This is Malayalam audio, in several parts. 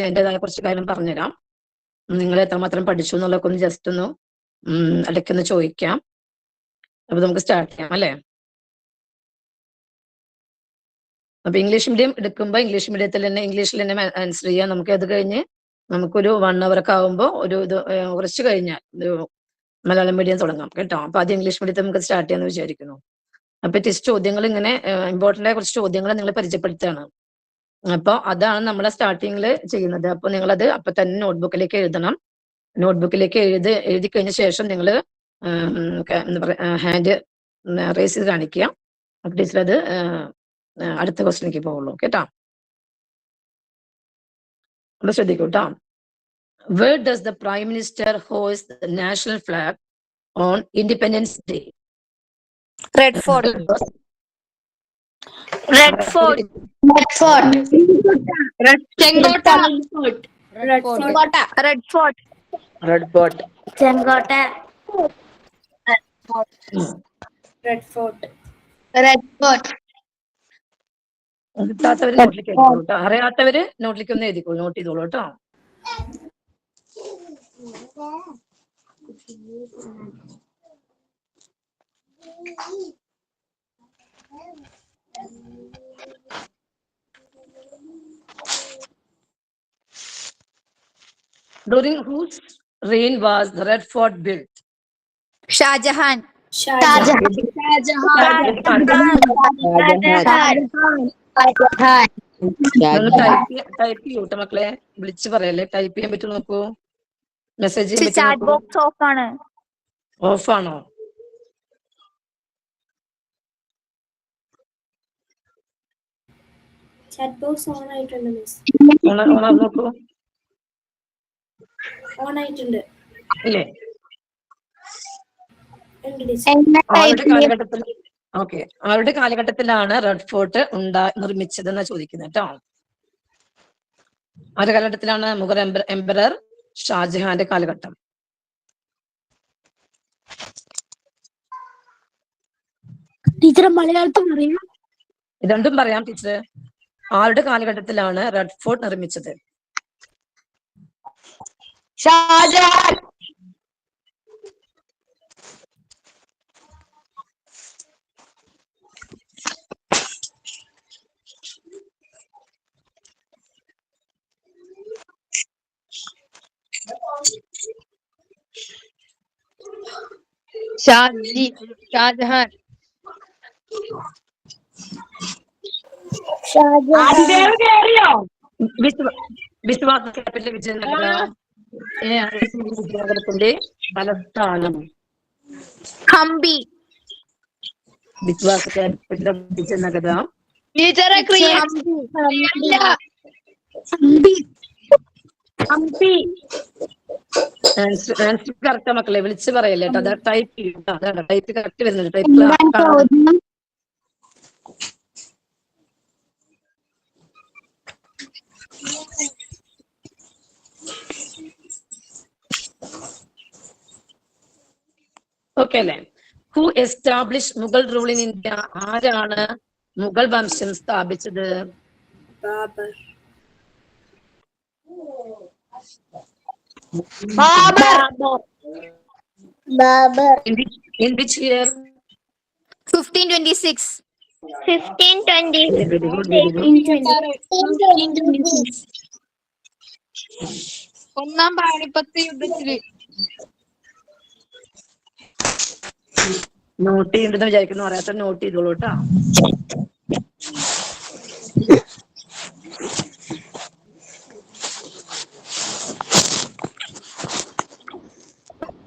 എന്റേതായ കുറച്ച് കാര്യം പറഞ്ഞുതരാം. നിങ്ങൾ എത്രമാത്രം പഠിച്ചു എന്നുള്ളതൊക്കെ ഒന്ന് ജസ്റ്റ് ഒന്ന് ഇടയ്ക്കൊന്ന് ചോദിക്കാം. അപ്പൊ നമുക്ക് സ്റ്റാർട്ട് ചെയ്യാം അല്ലേ? അപ്പൊ ഇംഗ്ലീഷ് മീഡിയം എടുക്കുമ്പോൾ ഇംഗ്ലീഷ് മീഡിയത്തിൽ തന്നെ ഇംഗ്ലീഷിൽ തന്നെ ആൻസർ ചെയ്യാം. നമുക്ക് അത് കഴിഞ്ഞ് നമുക്കൊരു 1 hour ഒക്കെ ആകുമ്പോൾ ഒരു ഇത് കുറച്ച് കഴിഞ്ഞാൽ മലയാളം മീഡിയം തുടങ്ങാം കേട്ടോ. അപ്പൊ ആദ്യം ഇംഗ്ലീഷ് മീഡിയത്തിൽ നമുക്ക് സ്റ്റാർട്ട് ചെയ്യാന്ന് വിചാരിക്കുന്നു. അപ്പൊ ടെസ്റ്റ് ചോദ്യങ്ങൾ ഇങ്ങനെ ഇമ്പോർട്ടന്റ് ആയ കുറച്ച് ചോദ്യങ്ങൾ നിങ്ങൾ പരിചയപ്പെടുത്തുകയാണ്. അപ്പോൾ അതാണ് നമ്മളെ സ്റ്റാർട്ടിങ്ങിൽ ചെയ്യുന്നത്. അപ്പൊ നിങ്ങളത് അപ്പൊ തന്നെ നോട്ട്ബുക്കിലേക്ക് എഴുതണം. നോട്ട്ബുക്കിലേക്ക് എഴുതി കഴിഞ്ഞ ശേഷം നിങ്ങൾ എന്താ പറയുക ഹാൻഡ് റേസ് ചെയ്ത് കാണിക്കുക. അപ്പൊ ടീച്ചർ അത് അടുത്ത ക്വസ്റ്റിലേക്ക് പോകുള്ളൂ കേട്ടോ. ഒന്ന് ശ്രദ്ധിക്കൂ കേട്ടോ. Where does the Prime Minister hoist the national flag on Independence Day? Red Fort. Red Fort. Red Fort. Chengota. Red Fort. Red Fort. Red Fort. Chengota. Red Fort. Red Fort. കിട്ടാത്തവര് നോട്ടിലേക്ക് എഴുതിക്കോളൂ കേട്ടോ. അറിയാത്തവര് നോട്ടിലേക്ക് ഒന്ന് എഴുതിക്കോളൂ, നോട്ട് ചെയ്തോളൂ കേട്ടോ. During whose reign was the Red Fort built? Shah Jahan. Type ചെയ്യൂട്ടോ മക്കളെ, വിളിച്ചു പറയല്ലേ, ടൈപ്പ് ചെയ്യാൻ പറ്റും നോക്കൂ. മെസ്സേജ് ചാറ്റ് ബോക്സ് ഓഫ് ആണ്. ഓഫ് ആണോ? Chat box on ആയിട്ടുണ്ട് മിസ്. നോക്കൂ. ഓൺ ആയിട്ടുണ്ട്. ഇല്ലേ? ഉണ്ട് ടീച്ചർ. ആരുടെ കാലഘട്ടത്തിലാണ് റെഡ് ഫോർട്ട് നിർമ്മിച്ചത് എന്നാ ചോദിക്കുന്നത് കേട്ടോ. ആരുടെ കാലഘട്ടത്തിലാണ്? മുഗൾ എംപറർ ഷാജഹാന്റെ കാലഘട്ടം. ടീച്ചർ മലയാളത്തിൽ അറിയാം? രണ്ടും പറയാം ടീച്ചർ. ആരുടെ കാലഘട്ടത്തിലാണ് റെഡ് ഫോർട്ട് നിർമ്മിച്ചത്? ഷാജഹാൻ. ഷാജഹാൻ. വിശ്വാസ ക്യാപിറ്റൽ വിജയനഗരത്തിന്റെ തലസ്ഥാനം. ഹംപി. വിശ്വാസ ക്യാപിറ്റൽ വിജയനഗരം. ആൻസർ കറക്റ്റാ മക്കളെ, വിളിച്ച് പറയല്ലേ കേട്ടോ. അതാ ടൈപ്പ് ചെയ്യും. അതാണ് ടൈപ്പ് കറക്റ്റ് വരുന്നത്. ടൈപ്പ് ഓക്കെ അല്ലേ? Who establish Mughal rule in India? ആരാണ് മുഗൾ വംശം സ്ഥാപിച്ചത്? Babur. Babur. In which year? 1526. 1526. ഒന്നാം പാനിപ്പത്ത് യുദ്ധത്തില്. നോട്ട് ചെയ്യുന്നുണ്ടെന്ന് വിചാരിക്കുന്നു. അറിയാത്ത നോട്ട് ചെയ്തോളൂ കേട്ടോ.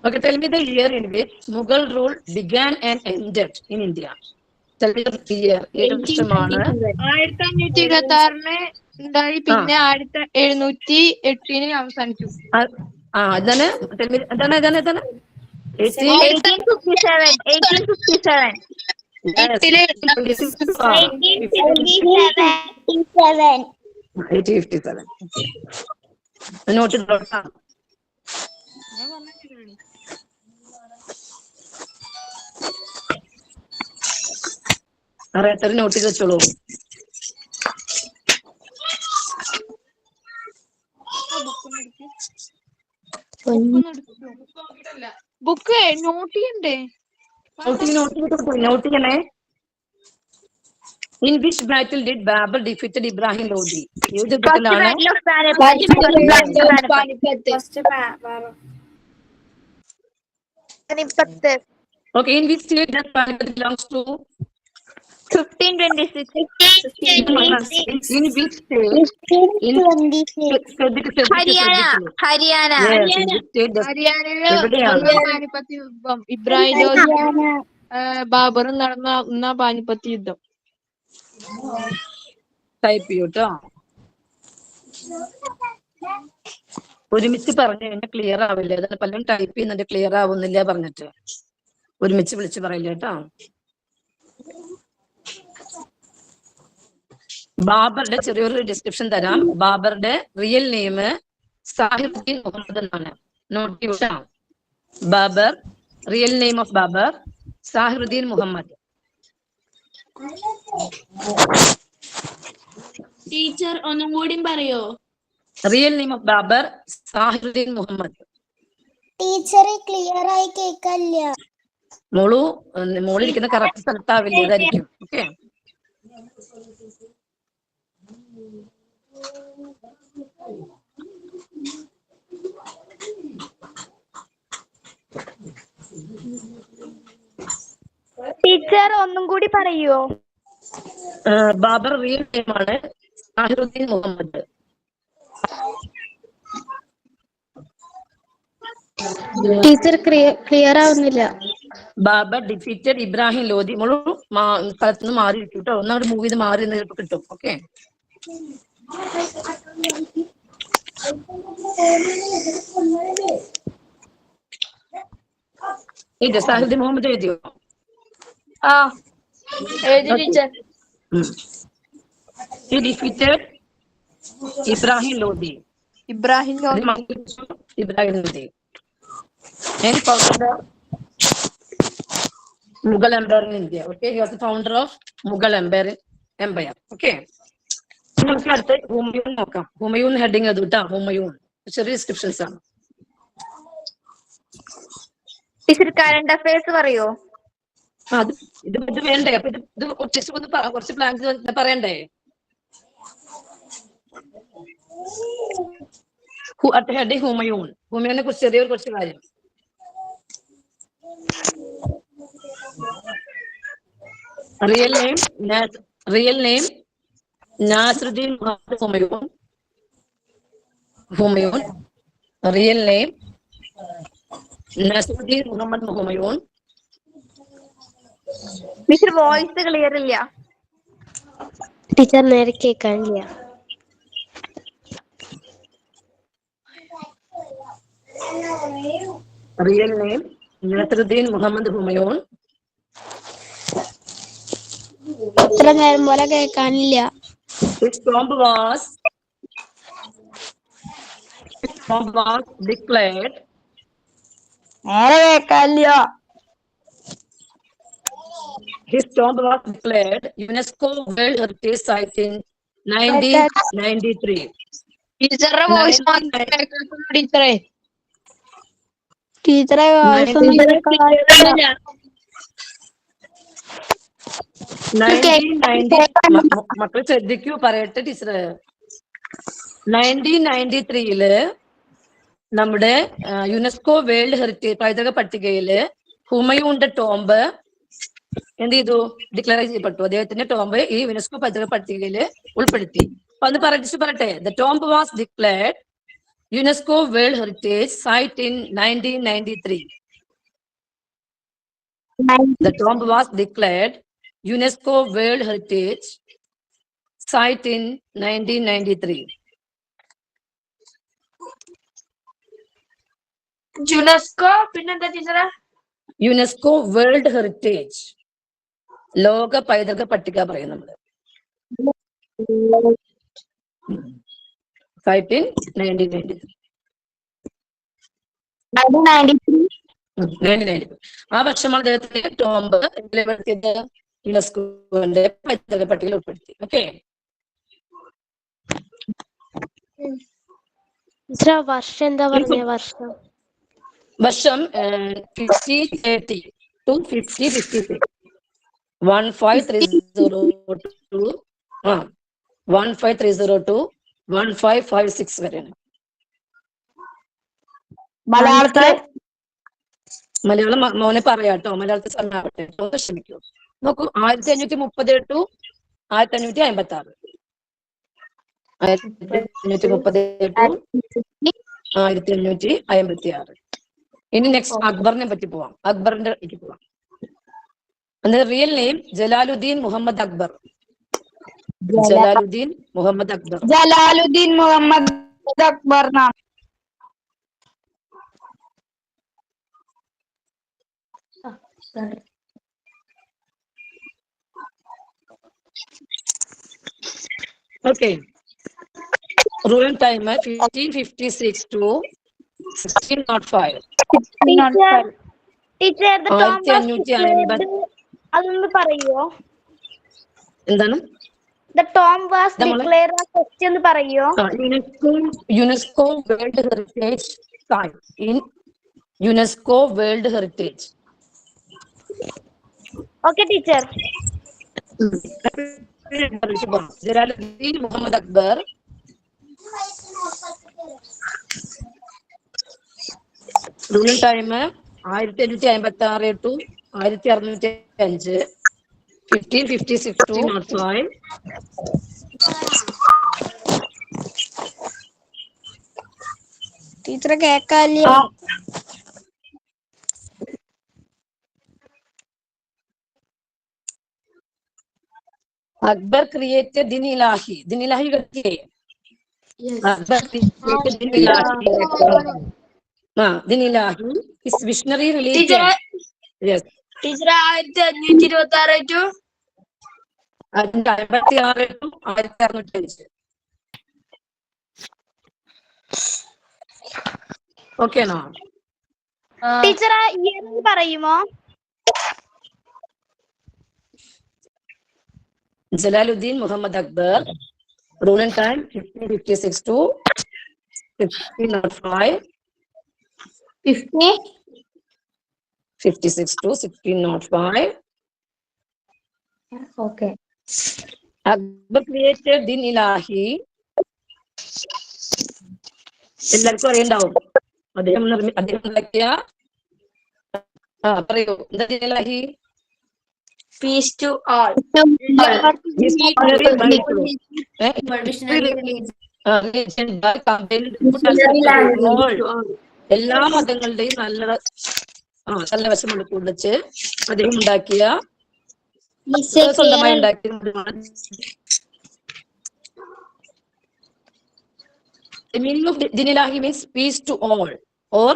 Okay, tell me the year in which Mughal rule began and ended in India. Tell me the year. 1526 ഉണ്ടായി, പിന്നെ 1708 അവസാനിച്ചു. അതാണ് 1857. 1857. നോട്ട് ചെയ്തോളൂ. അറിയാത്തൊരു നോട്ട് ചെയ്ത് വെച്ചോളൂ. ബുക്ക് നോട്ട് ചെയ്യണ്ടേ? നോട്ട് ചെയ്യണേ. In which battle did Babur defeated Ibrahim Lodi? ഏത് യുദ്ധത്തിലാണ്? First Okay, in which state does Panipat belongs to? 1526. In which state? Haryana. ഹരിയാനയില് ഒന്നാം പാനിപ്പത്ത് യുദ്ധം ഇബ്രാഹിം ലോധിയും ബാബറും നടന്ന ഒന്നാം പാനിപ്പത്ത് യുദ്ധം. ടൈപ്പ് ചെയ്യൂട്ടോ. ഒരുമിച്ച് പറഞ്ഞു കഴിഞ്ഞാൽ ക്ലിയർ ആവില്ല. അതാണ് പലരും ടൈപ്പ് ചെയ്യുന്നുണ്ട്, ക്ലിയർ ആവുന്നില്ല പറഞ്ഞിട്ട്. ഒരുമിച്ച് വിളിച്ച് പറയില്ല കേട്ടോ. ബാബറുടെ ചെറിയൊരു ഡിസ്ക്രിപ്ഷൻ തരാം. ബാബറുടെ റിയൽ നെയിം സാഹിറുദ്ദീൻ മുഹമ്മദ് എന്നാണ്. നോട്ട് ചെയ്യൂട്ടോ. Babur, real name of Babur Zahiruddin Muhammad. Teacher ഒന്നും കൂടി പറയോ? Real name of Babur Zahiruddin Muhammad. ടീച്ചറെ ക്ലിയർ ആയി കേൾക്കില്ല. മോളിരിക്കുന്ന കറക്റ്റ് സ്ഥലത്താവില്ല, ഇതായിരിക്കും. ഓക്കെ, ടീച്ചർ ഒന്നും കൂടി പറയോ? ബാബർ റിയൽ നെയിം ആണ് സാഹിറുദ്ദീൻ മുഹമ്മദ്. ടീച്ചർ ക്ലിയർ ആവുന്നില്ല. ബാബർ ഡിഫീറ്റഡ് ഇബ്രാഹിം ലോധി. മോളു സ്ഥലത്തുനിന്ന് മാറി ഇരിക്കും കേട്ടോ. ഒന്നങ്ങോട്ട് മൂവ് ചെയ്ത് മാറി നിന്ന് കിട്ടും. ഓക്കെ, ഇത് സാഹിറുദ്ദീൻ മുഹമ്മദ് എഴുതിയോ? Teacher. He defeated Ibrahim Lodi. Ibrahim Lodhi. Ibrahim Lodi. And founder of Mughal Empire in India. Okay, he was the founder of Mughal Empire. Okay. നമുക്ക് അടുത്ത് ഹുമയൂൺ നോക്കാം. ഹുമയൂൺ ഹെഡിങ് അത് കേട്ടോ. ഹുമയൂൺ ചെറിയ ഡിസ്ക്രിപ്ഷൻസ് ആണ്. ടീച്ചർ കറണ്ട് അഫയേഴ്സ് പറയോ? ഇത് വേണ്ടേ? അപ്പൊ ഇത് കുറച്ച് പ്ലാൻ പറയണ്ടേ? at heading Humayun. ഹുമയൂണിനെ കുറിച്ച് ചെറിയൊരു കുറച്ച് കാര്യം. Real name Nasiruddin Muhammad Humayun. Real name Nasiruddin Muhammad Humayun. Teacher voice clear ഇല്ല. ടീച്ചർ നേരെ കേൾക്കാനില്ല. Real name Nasiruddin Muhammad Humayun. എത്ര നേരം പോലെ കേൾക്കാനില്ല. His tomb was declared. നേരെ കേൾക്കാനില്ല. His tomb was declared UNESCO World Heritage Site in 1993. ടീച്ചറുടെ വോയിസ് ടീച്ചറെ. ടീച്ചറെ വോയിസ് ഒന്നും കേൾക്കാനില്ല. 1990 മക്കൾ ശ്രദ്ധിക്കൂ, പറയട്ടെ ടീച്ചറ്. 1993 നമ്മുടെ യുനെസ്കോ വേൾഡ് ഹെറിറ്റേജ് പൈതൃക പട്ടികയില് ഹുമയൂണിന്റെ ടോംബ് എന്ത് ചെയ്തു? ഡിക്ലെയർ ചെയ്യപ്പെട്ടു. അദ്ദേഹത്തിന്റെ ടോംബ് ഈ യുനെസ്കോ പൈതൃക പട്ടികയില് ഉൾപ്പെടുത്തി. അപ്പൊ അന്ന് പറയട്ടെ, the tomb was declared UNESCO world heritage site in 1993. The tomb was declared UNESCO World Heritage Site in 1993. UNESCO പിന്നെന്താ ടീച്ചറെ? യുനെസ്കോ വേൾഡ് ഹെറിറ്റേജ്, ലോക പൈതൃക പട്ടിക പറയും നമ്മള്. Site in 1993. ആ വർഷമാണ് അദ്ദേഹത്തിന്റെ ടോംബ് യുനെസ്കോന്റെ പൈതൃക പട്ടികയിൽ ഉൾപ്പെടുത്തി. ഓക്കെ, ടീച്ചർ വർഷം എന്താ പറഞ്ഞ വർഷം? വർഷം 5030 to 5056. 15302 1556 വരെയാണ്. മലയാളത്തില് മലയാളം മോനെ പറയാട്ടോ, മലയാളത്തിൽ സമയാവട്ടെ, ക്ഷമിക്കൂ. നോക്കൂ, 1530 to 1556. 1530 to 1556. ഇനി നെക്സ്റ്റ് അക്ബറിനെ പറ്റി പോവാം. അക്ബറിന്റെ പറ്റി പോവാം. Real name Jalaluddin Muhammad Akbar. Jalaluddin Muhammad Akbar. Jalaluddin Muhammad Akbar. Okay. Ruling time 1556 to 1605. Teacher അതൊന്ന് പറയോ? എന്താണ്? The tomb was declared a question പറയോ? UNESCO World Heritage Site in UNESCO World Heritage. Okay, teacher. Jalaluddin Muhammad Akbar ruling time 1556 to 1605. 1556 to 1605. Teacher കേക്കാല്ലേ? Akbar created Din Ilahi. Din Ilahi करके Akbar created Din Ilahi. Din Ilahi is visionary religion. Yes. Teacher 1526 to 1556 to 1605. Okay no. Teacher year പറയുമോ? Jalaluddin Muhammad Akbar, ruling time 1556 to 1605. 56 to 1605. Okay. Akbar created Din Ilahi. എല്ലാവർക്കും അറിയണ്ടാവും. അദ്ദേഹം ഉണ്ടാക്കിയ പറയൂ, എന്താ Din Ilahi? peace to all. എല്ലാ മതങ്ങളുടെയും നല്ല വശം ഉൾക്കൊള്ളിച്ച് അദ്ദേഹം ഉണ്ടാക്കിയ സ്വന്തമായി ഉണ്ടാക്കിയ The meaning of Din Ilahi means peace to all or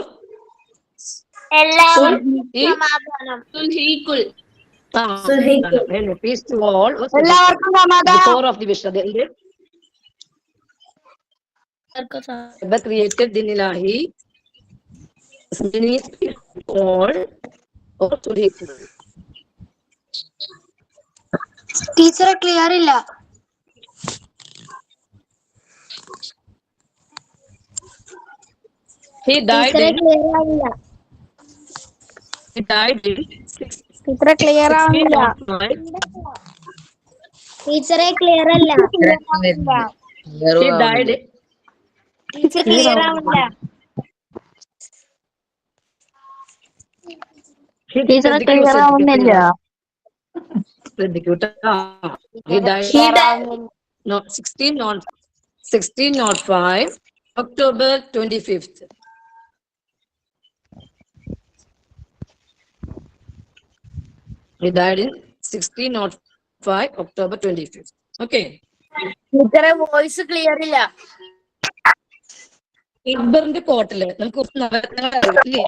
peace to all. എല്ലാവർക്കും സമാധാനം. Core of the Vishnu. Akbar created Din Ilahi. Meaning is peace to all or to the equal. Teacher clear ഇല്ല. He died in ടീച്ചറെ ക്ലിയർ ആവുന്നില്ല. ടീച്ചറെ ക്ലിയർ അല്ല. He died. ടീച്ചർ ക്ലിയർ ആവുന്നില്ല. ടീച്ചറെ ക്ലിയർ ആവുന്നില്ല. He died. No, 1605 October 25th. He died in 1605 October 25th. Okay. ടീച്ചറെ വോയിസ് ക്ലിയർ ഇല്ല. അക്ബറിന്റെ കോട്ടില് നമുക്ക് കുറച്ച് നവരത്നങ്ങൾ അറിയില്ലേ?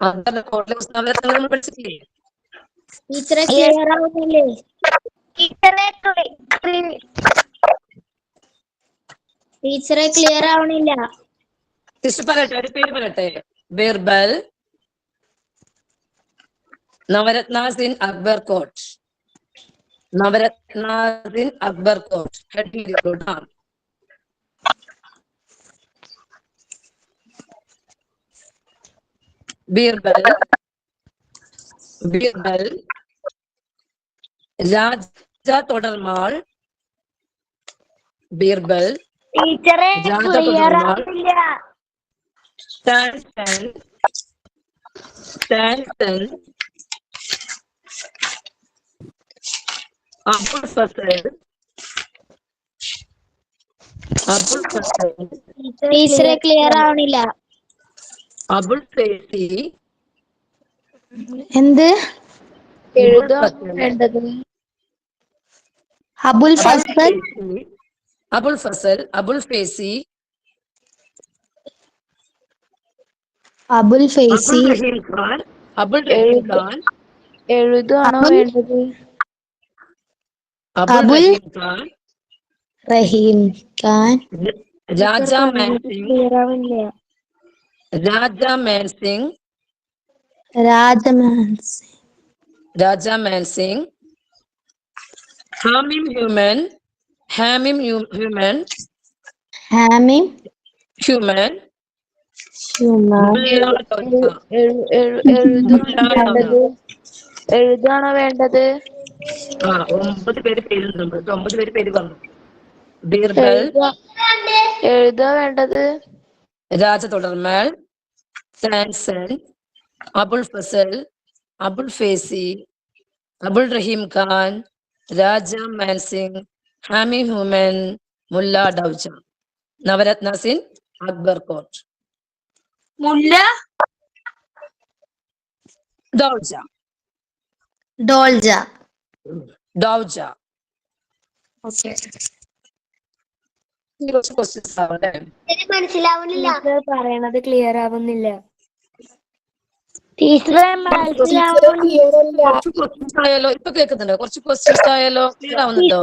അക്ബറിന്റെ കോട്ടിലെ കുറച്ച് നവരത്നങ്ങൾ നമ്മൾ പഠിച്ചിട്ടില്ലേ? ടീച്ചറെ ക്ലിയർ ആവുന്നില്ലേ? ടീച്ചറെ ക്ലിയർ ആവണില്ല. സിസ്റ്റർ പറയട്ടെ, ഒരു പേര് പറയട്ടെ. Birbal, Navaratnas in Akbar Court. Navaratnas in Akbar Court. Birbal, Birbal, രാജ തുടർമാൾ, ബീർബൽ, ടീച്ചറെ രാജ ക്ലിയർ തുടർമാൾ, ആവില്ല. സാൻസൺ, സാൻസൺ, അബുൽ ഫസൽ, അബുൽ ഫസൽ, ടീച്ചറെ ക്ലിയർ ആവണില്ല. അബുൽ ഫേസി, എന്ത്? എഴുതാണ് വേണ്ടത്. അബുൽ ഫസൽ, അബുൽ ഫസൽ, അബുൽ ഫേസി, അബുൽ ഫൈസി, അബുൽ റഹീം ഖാൻ, അബുൽ റഹീം ഖാൻ, എഴുതാണോ വേണ്ടത്? അബുൽ അബുൽ റഹീം ഖാൻ, റഹീം ഖാൻ, രാജ മാൻ സിംഗ്, ക്ലിയർ ആവണില്ല. രാജ മാൻ സിംഗ്, രാജമാൻസ്, രാജ മാൻ സിംഗ്, ഹാമിം ഹ്യൂമൻ, ഹാമിം ഹ്യൂമൻ, ഹാമിം ഹ്യൂമൻ, ഹ്യൂമൻ, എഴുതാണോ വേണ്ടത്? 9 പേര് പേരുണ്ട്. 9 പേര് പേര് പറഞ്ഞു. ബീർബൽ, എഴുതാ വേണ്ടത്. രാജ തുടർമാൾ, സാൻസൺ, അബുൽ ഫസൽ, അബുൽ ഫേസി, അബുൽ റഹീം ഖാൻ, രാജ മാൻ സിംഗ്, ഹാമി ഹ്യൂമൻ, മുല്ല ഡൗജ. നവരത്ന സിംഗ്, അക്ബർ കോട്ട്. മുല്ല ഡൗജ, ഡോൾജ. ഡൗജ. കുറച്ച് ക്വസ്റ്റ്യൻസ് ആവട്ടെ. മനസ്സിലാവുന്നില്ല. ടീച്ചർ പറയണത് ക്ലിയർ ആവുന്നില്ല. ടീച്ചറെ മനസ്സിലാവുന്നില്ല. കുറച്ച് ക്വസ്റ്റ്യൻസ് ആയാലോ? ഇപ്പൊ കേൾക്കുന്നുണ്ടോ? കുറച്ച് ക്വസ്റ്റ്യൻസ് ആയാലോ? ക്ലിയർ ആവുന്നുണ്ടോ?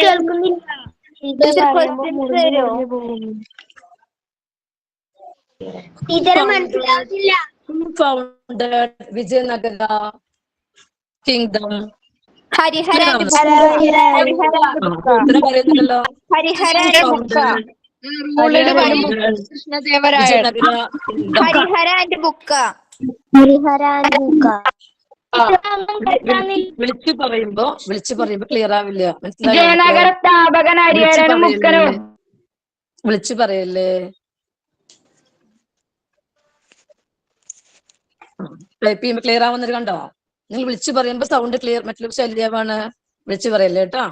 കേൾക്കുന്നില്ല. ടീച്ചർ പറയുമ്പോ questions മുറിഞ്ഞു തരുമോ? മുറിഞ്ഞു പോകുന്നു. ടീച്ചറെ മനസ്സിലാവുന്നില്ല. Founded Vijayanagara kingdom. ഹരിഹരാന്റെ ഉത്തരം പറയുന്നില്ലല്ലോ. ഹരിഹരാന്റെ Founded ruled by Founded Krishnadevaraya. Vijayanagara kingdom. ഹരിഹരാന്റെ ബുക്കാ. ഹരിഹരാന്റെ ബുക്ക. വിളിച്ചു പറയുമ്പോ ക്ലിയർ ആവില്ല. മനസ്സിലായോ? വിജയനഗര സ്ഥാപകൻ ഹരിഹരനും മുക്കനും. വിളിച്ചു പറയല്ലേ. ടൈപ്പ് ചെയ്യുമ്പോ ക്ലിയർ ആവുന്നത് കണ്ടോ? നിങ്ങൾ വിളിച്ചു പറയുമ്പോ സൗണ്ട് ക്ലിയർ, മറ്റുള്ള ശല്യമാണ്. വിളിച്ചു പറയല്ലേ കേട്ടോ.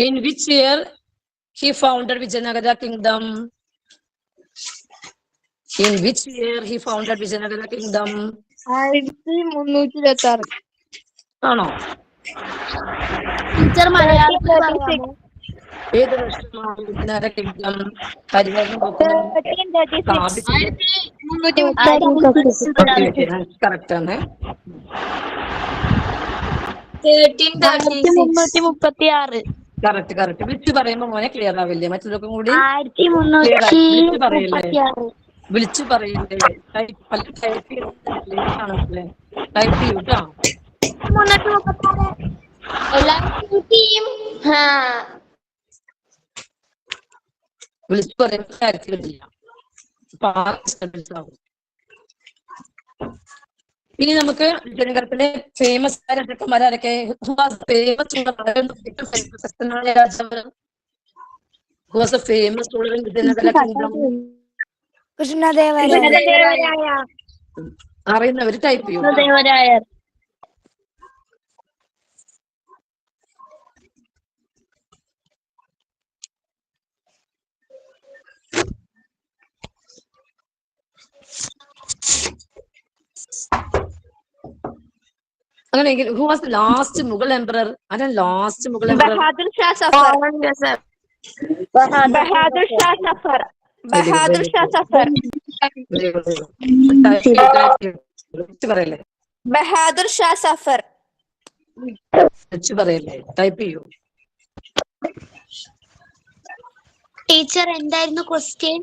In which year he founded Vijayanagara kingdom? In which year he founded Vijayanagara kingdom? 1326. ആണോ? ടീച്ചർ മലയാളത്തിൽ പറയാമോ? ഏത് വർഷമാണ് വിജയനഗര കിങ്ഡം ഹരിഹരനും സ്ഥാപിച്ചത്? 1336. കറക്റ്റ് ആണ്. 1336. കറക്റ്റ്. വിളിച്ചു പറയുമ്പോ മോനെ ക്ലിയർ ആവില്ലേ? മറ്റൊക്കെ കൂടി 1336. വിളിച്ചു പറയില്ലേ? ടൈപ്പ് ചെയ്യൂട്ടോ. വിളിച്ചു പറയുമ്പോ കാര്യത്തിൽ കിട്ടില്ല. ഇനി നമുക്ക് വിജയനഗരത്തിലെ ഫേമസ് രാജാക്കന്മാരൊക്കെ ഫേമസ് വിജയനഗര കിങ്ഡം കൃഷ്ണദേവരായ. അറിയുന്നവര് ടൈപ്പ് ചെയ്യും. കൃഷ്ണദേവരായർ. അങ്ങനെയെങ്കിൽ who was last Mughal emperor? ആരാ ലാസ്റ്റ് മുഗൾ എംപറർ? ബഹാദുർ ഷാ സഫർ. ബഹാദുർ ഷാ സഫർ. ബഹാദുർ ഷാ സഫർ. പറയല്ലേ? ബഹാദുർ ഷാ സഫർ. പറയല്ലേ? ടൈപ്പ് ചെയ്യൂ. ടീച്ചർ എന്തായിരുന്നു ക്വസ്റ്റ്യൻ?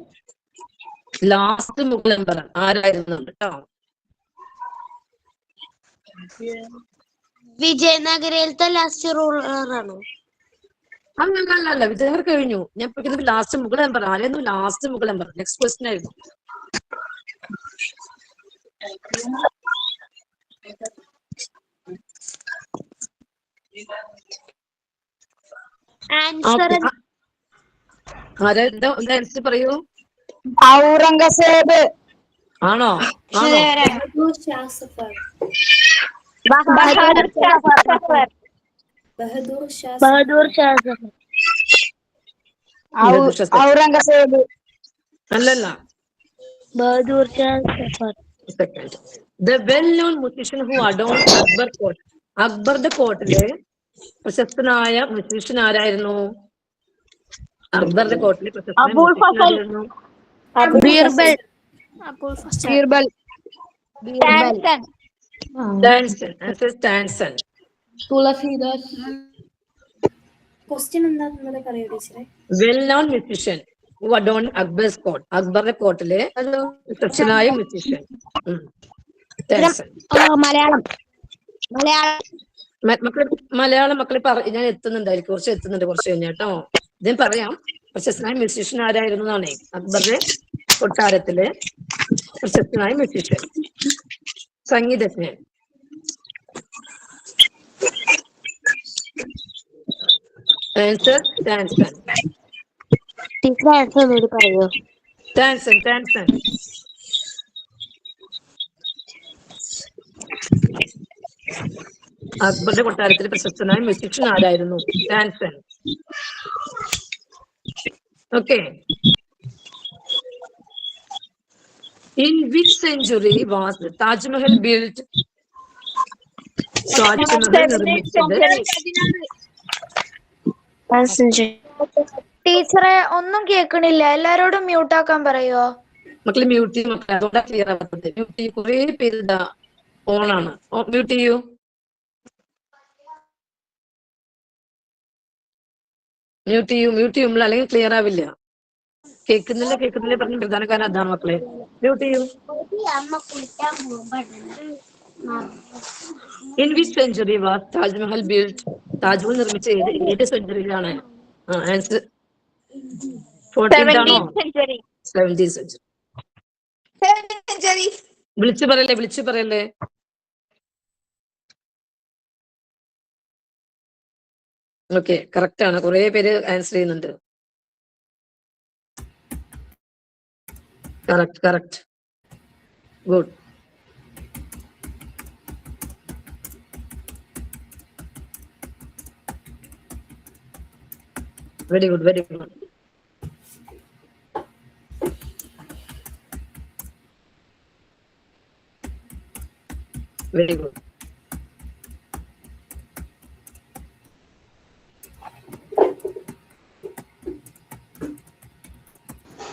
ലാസ്റ്റ് മുഗൾ എംപറർ ആരായിരുന്നു കേട്ടോ? വിജയനഗരയിലത്തെ ലാസ്റ്റ് റൂളർ ആണോ? അല്ല വിജയനഗർ കഴിഞ്ഞു. ഞാൻ ലാസ്റ്റ് മുഗൾ എംപയർ ആരായിരുന്നു? Last Mughal empire. Next question ആയിരുന്നു. ആരാ ആൻസർ പറയൂ. ഔറംഗസേബ്. ആണോ? ബഹദൂർ ഷാ സഫർ. ഔറംഗസേബ്. അല്ലല്ല. Bahadur Shah Zafar. Second. The well-known musician who adorned Akbar court. അക്ബറുടെ കോർട്ടിലെ പ്രശസ്തനായ മ്യൂസീഷ്യൻ ആരായിരുന്നു? അക്ബറുടെ കോർട്ടിലെ പ്രശസ്തനായ മ്യൂസീഷ്യൻ ആരായിരുന്നു? ബീർബൽ. സ്റ്റാൻസൺ. ആൻസർ സ്റ്റാൻസൺ. ക്വസ്റ്റ്യൻ എന്താണെന്ന് പറയൂ ടീച്ചറെ. Well-non musician who adorned Akbar's court. അക്ബറുടെ കോർട്ടിലെ പ്രശസ്തനായ മ്യൂസീഷ്യൻ. മലയാളം. മലയാളം മക്കളെ ഞാൻ എത്തുന്നുണ്ടായിരിക്കും, കുറച്ച് കഴിഞ്ഞാട്ടോ. ഞാൻ പറയാം. പ്രശസ്തനായ മ്യൂസീഷ്യൻ ആരായിരുന്നു എന്നാണ്. അക്ബറുടെ കൊട്ടാരത്തിലെ പ്രശസ്തനായ മ്യൂസീഷ്യൻ, സംഗീതജ്ഞൻ. ആൻസർ സ്റ്റാൻസൺ. പറയോ? സ്റ്റാൻസൺ. അക്ബറുടെ കൊട്ടാരത്തിലെ പ്രശസ്തനായ മ്യൂസീഷ്യൻ ആരായിരുന്നു? Tansen. Okay. In which century was the Taj Mahal built? Taj Mahal നിർമ്മിച്ചത് ടീച്ചറെ ഒന്നും കേൾക്കണില്ല. എല്ലാരോടും മ്യൂട്ടാക്കാൻ പറയോ? മക്കളെ മ്യൂട്ട് ചെയ്യും. മക്കളെ അതോടെ ക്ലിയർ ആവാത്തത്. മ്യൂട്ട് ചെയ്യൂ. കുറെ പേര് ഇതാ ഓണാണ്. മ്യൂട്ട് ചെയ്യൂ. മ്യൂട്ട് ചെയ്യുമ്പോൾ അല്ലെങ്കിൽ ക്ലിയർ ആവില്ല. കേൾക്കുന്നില്ല പറഞ്ഞ പ്രധാന കാരണം അതാണ് മക്കളെ. മ്യൂട്ട് ചെയ്യൂ. In which century was Taj Mahal built? Taj Mahal നിർമ്മിച്ച ഏത് സെഞ്ചുറിയിലാണ്? ആൻസർ 14th ആണോ? 17th century. വിളിച്ചു പറയല്ലേ. ഓക്കെ, കറക്റ്റ് ആണ്. കുറെ പേര് ആൻസർ ചെയ്യുന്നുണ്ട്. കറക്റ്റ്. ഗുഡ്. Very good.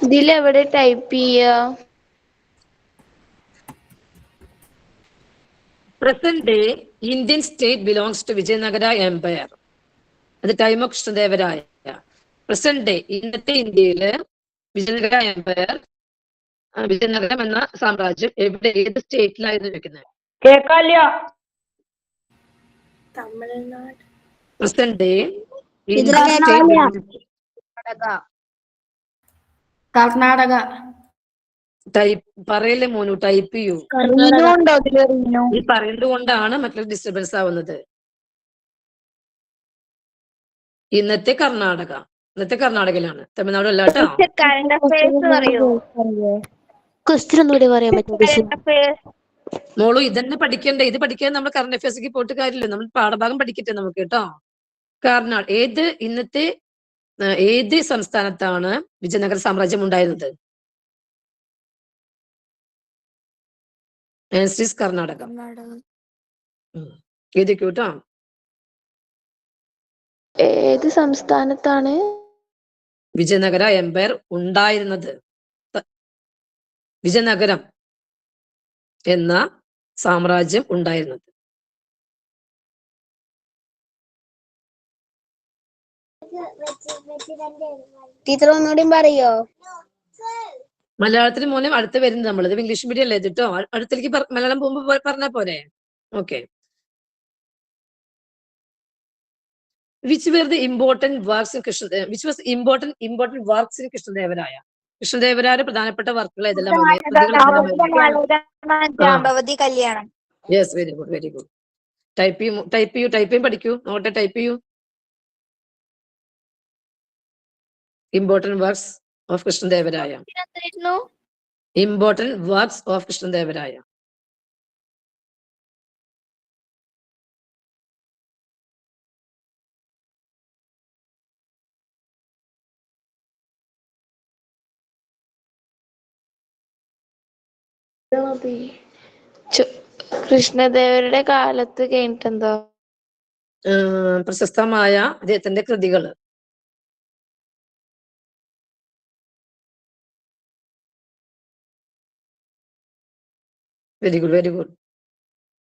ഇതിലെവിടെ ടൈപ്പ് ചെയ്യാ? Present day Indian state belongs to Vijayanagara Empire. At the time of Krishnadevaraya. Present day ഇന്നത്തെ ഇന്ത്യയില് വിജയനഗര എംപയർ, വിജയനഗരം എന്ന സാമ്രാജ്യം ഏത് സ്റ്റേറ്റിലായിരുന്നു വെക്കുന്നത്? കേക്കാല്ല. Tamil Nadu. Present day Karnataka. Type പറയല്ലേ മോനു, ടൈപ്പ് ചെയ്യൂ. ഈ പറയുന്നത് കൊണ്ടാണ് മറ്റുള്ള ഡിസ്റ്റർബൻസ് ആവുന്നത്. ഇന്നത്തെ കർണാടകയിലാണ്, തമിഴ്നാട് അല്ല കേട്ടോ. മോളു ഇതന്നെ പഠിക്കണ്ടേ? ഇത് പഠിക്കാൻ നമ്മൾ കറണ്ട് അഫയേഴ്സിലേക്ക് പോയിട്ട് കാര്യമില്ല. നമ്മൾ പാഠഭാഗം പഠിക്കട്ടെ നമുക്ക് കേട്ടോ. ഇന്നത്തെ ഏത് സംസ്ഥാനത്താണ് വിജയനഗര സാമ്രാജ്യം ഉണ്ടായിരുന്നത്? കർണാടക. എഴുതിക്കൂ കേട്ടോ. ഏത് സംസ്ഥാനത്താണ് വിജയനഗര എംപയർ ഉണ്ടായിരുന്നത്? വിജയനഗരം എന്ന സാമ്രാജ്യം ഉണ്ടായിരുന്നത്. ടീച്ചർ ഒന്നുകൂടി പറയോ? മലയാളത്തിന് മൂലം അടുത്ത് വരുന്നത് നമ്മളത് ഇംഗ്ലീഷ് മീഡിയം അല്ലേ കേട്ടോ. അടുത്തേക്ക് മലയാളം പോകുമ്പോ പറഞ്ഞാ പോരെ? Okay. which were the important works in Krishna, which was important works in Krishnadevaraya? Krishnadevaraya പ്രധാനപ്പെട്ട വർക്കുകൾ ഏതെല്ലാം? Jambavati Kalyanam. Yes, very good, very good. Type ചെയ്യും പഠിക്കൂ. നോട്ടെ ടൈപ്പ് ചെയ്യൂ. Important works of Krishnadevaraya. Important works of Krishnadevaraya. കൃഷ്ണദേവരുടെ കാലത്ത് കഴിഞ്ഞിട്ടെന്തോ പ്രശസ്തമായ അദ്ദേഹത്തിന്റെ കൃതികൾ. Very good, very good.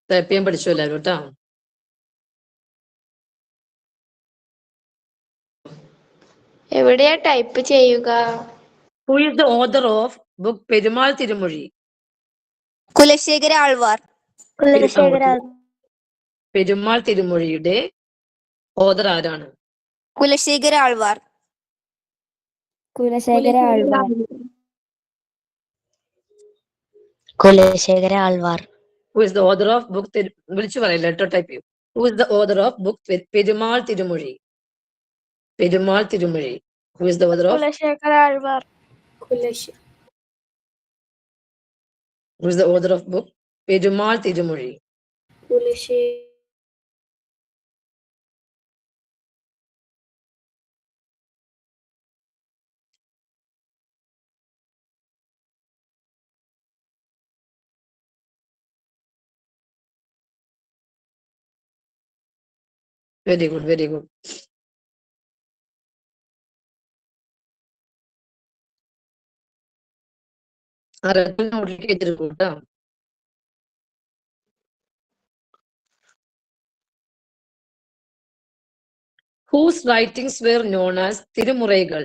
Type ചെയ്യാൻ പഠിച്ചു എല്ലാവരും കേട്ടോ. എവിടെയാ ടൈപ്പ് ചെയ്യുക? Who is the author of book Perumal Thirumozhi? Kulasekhara Alvar. Perumal തിരുമൊഴിയുടെ ഓദർ ആരാണ്? Kulasekhara Alwar. Kulasekhara Alvar. Who is the author of book വിളിച്ചു പറയില്ല കേട്ടോ, ടൈപ്പ് ചെയ്യൂ. Who is the author of book Perumal Thirumozhi? Perumal Thirumozhi. Who is the author of? Kulasekhara Alvar. Who is the author of book Perumal Thirumozhi? Very good, very good. നോട്ടിലേക്ക് എത്തിരിക്കും കേട്ടോ. Whose writings were known as തിരുമുറൈകൾ?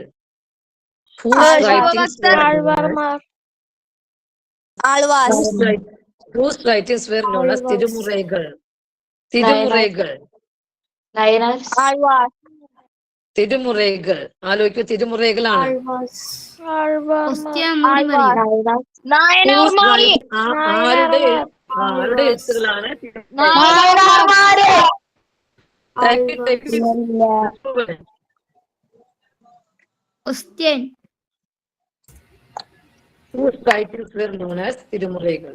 Whose writings were known as തിരുമുറൈകൾ? തിരുമുറൈകൾ. തിരുമുറൈകൾ. ആലോചിക്കൂ, തിരുമുറൈകളാണ്. ആരുടെ എഴുത്തുകളാണ്? Whose writings were known as തിരുമുറൈകൾ?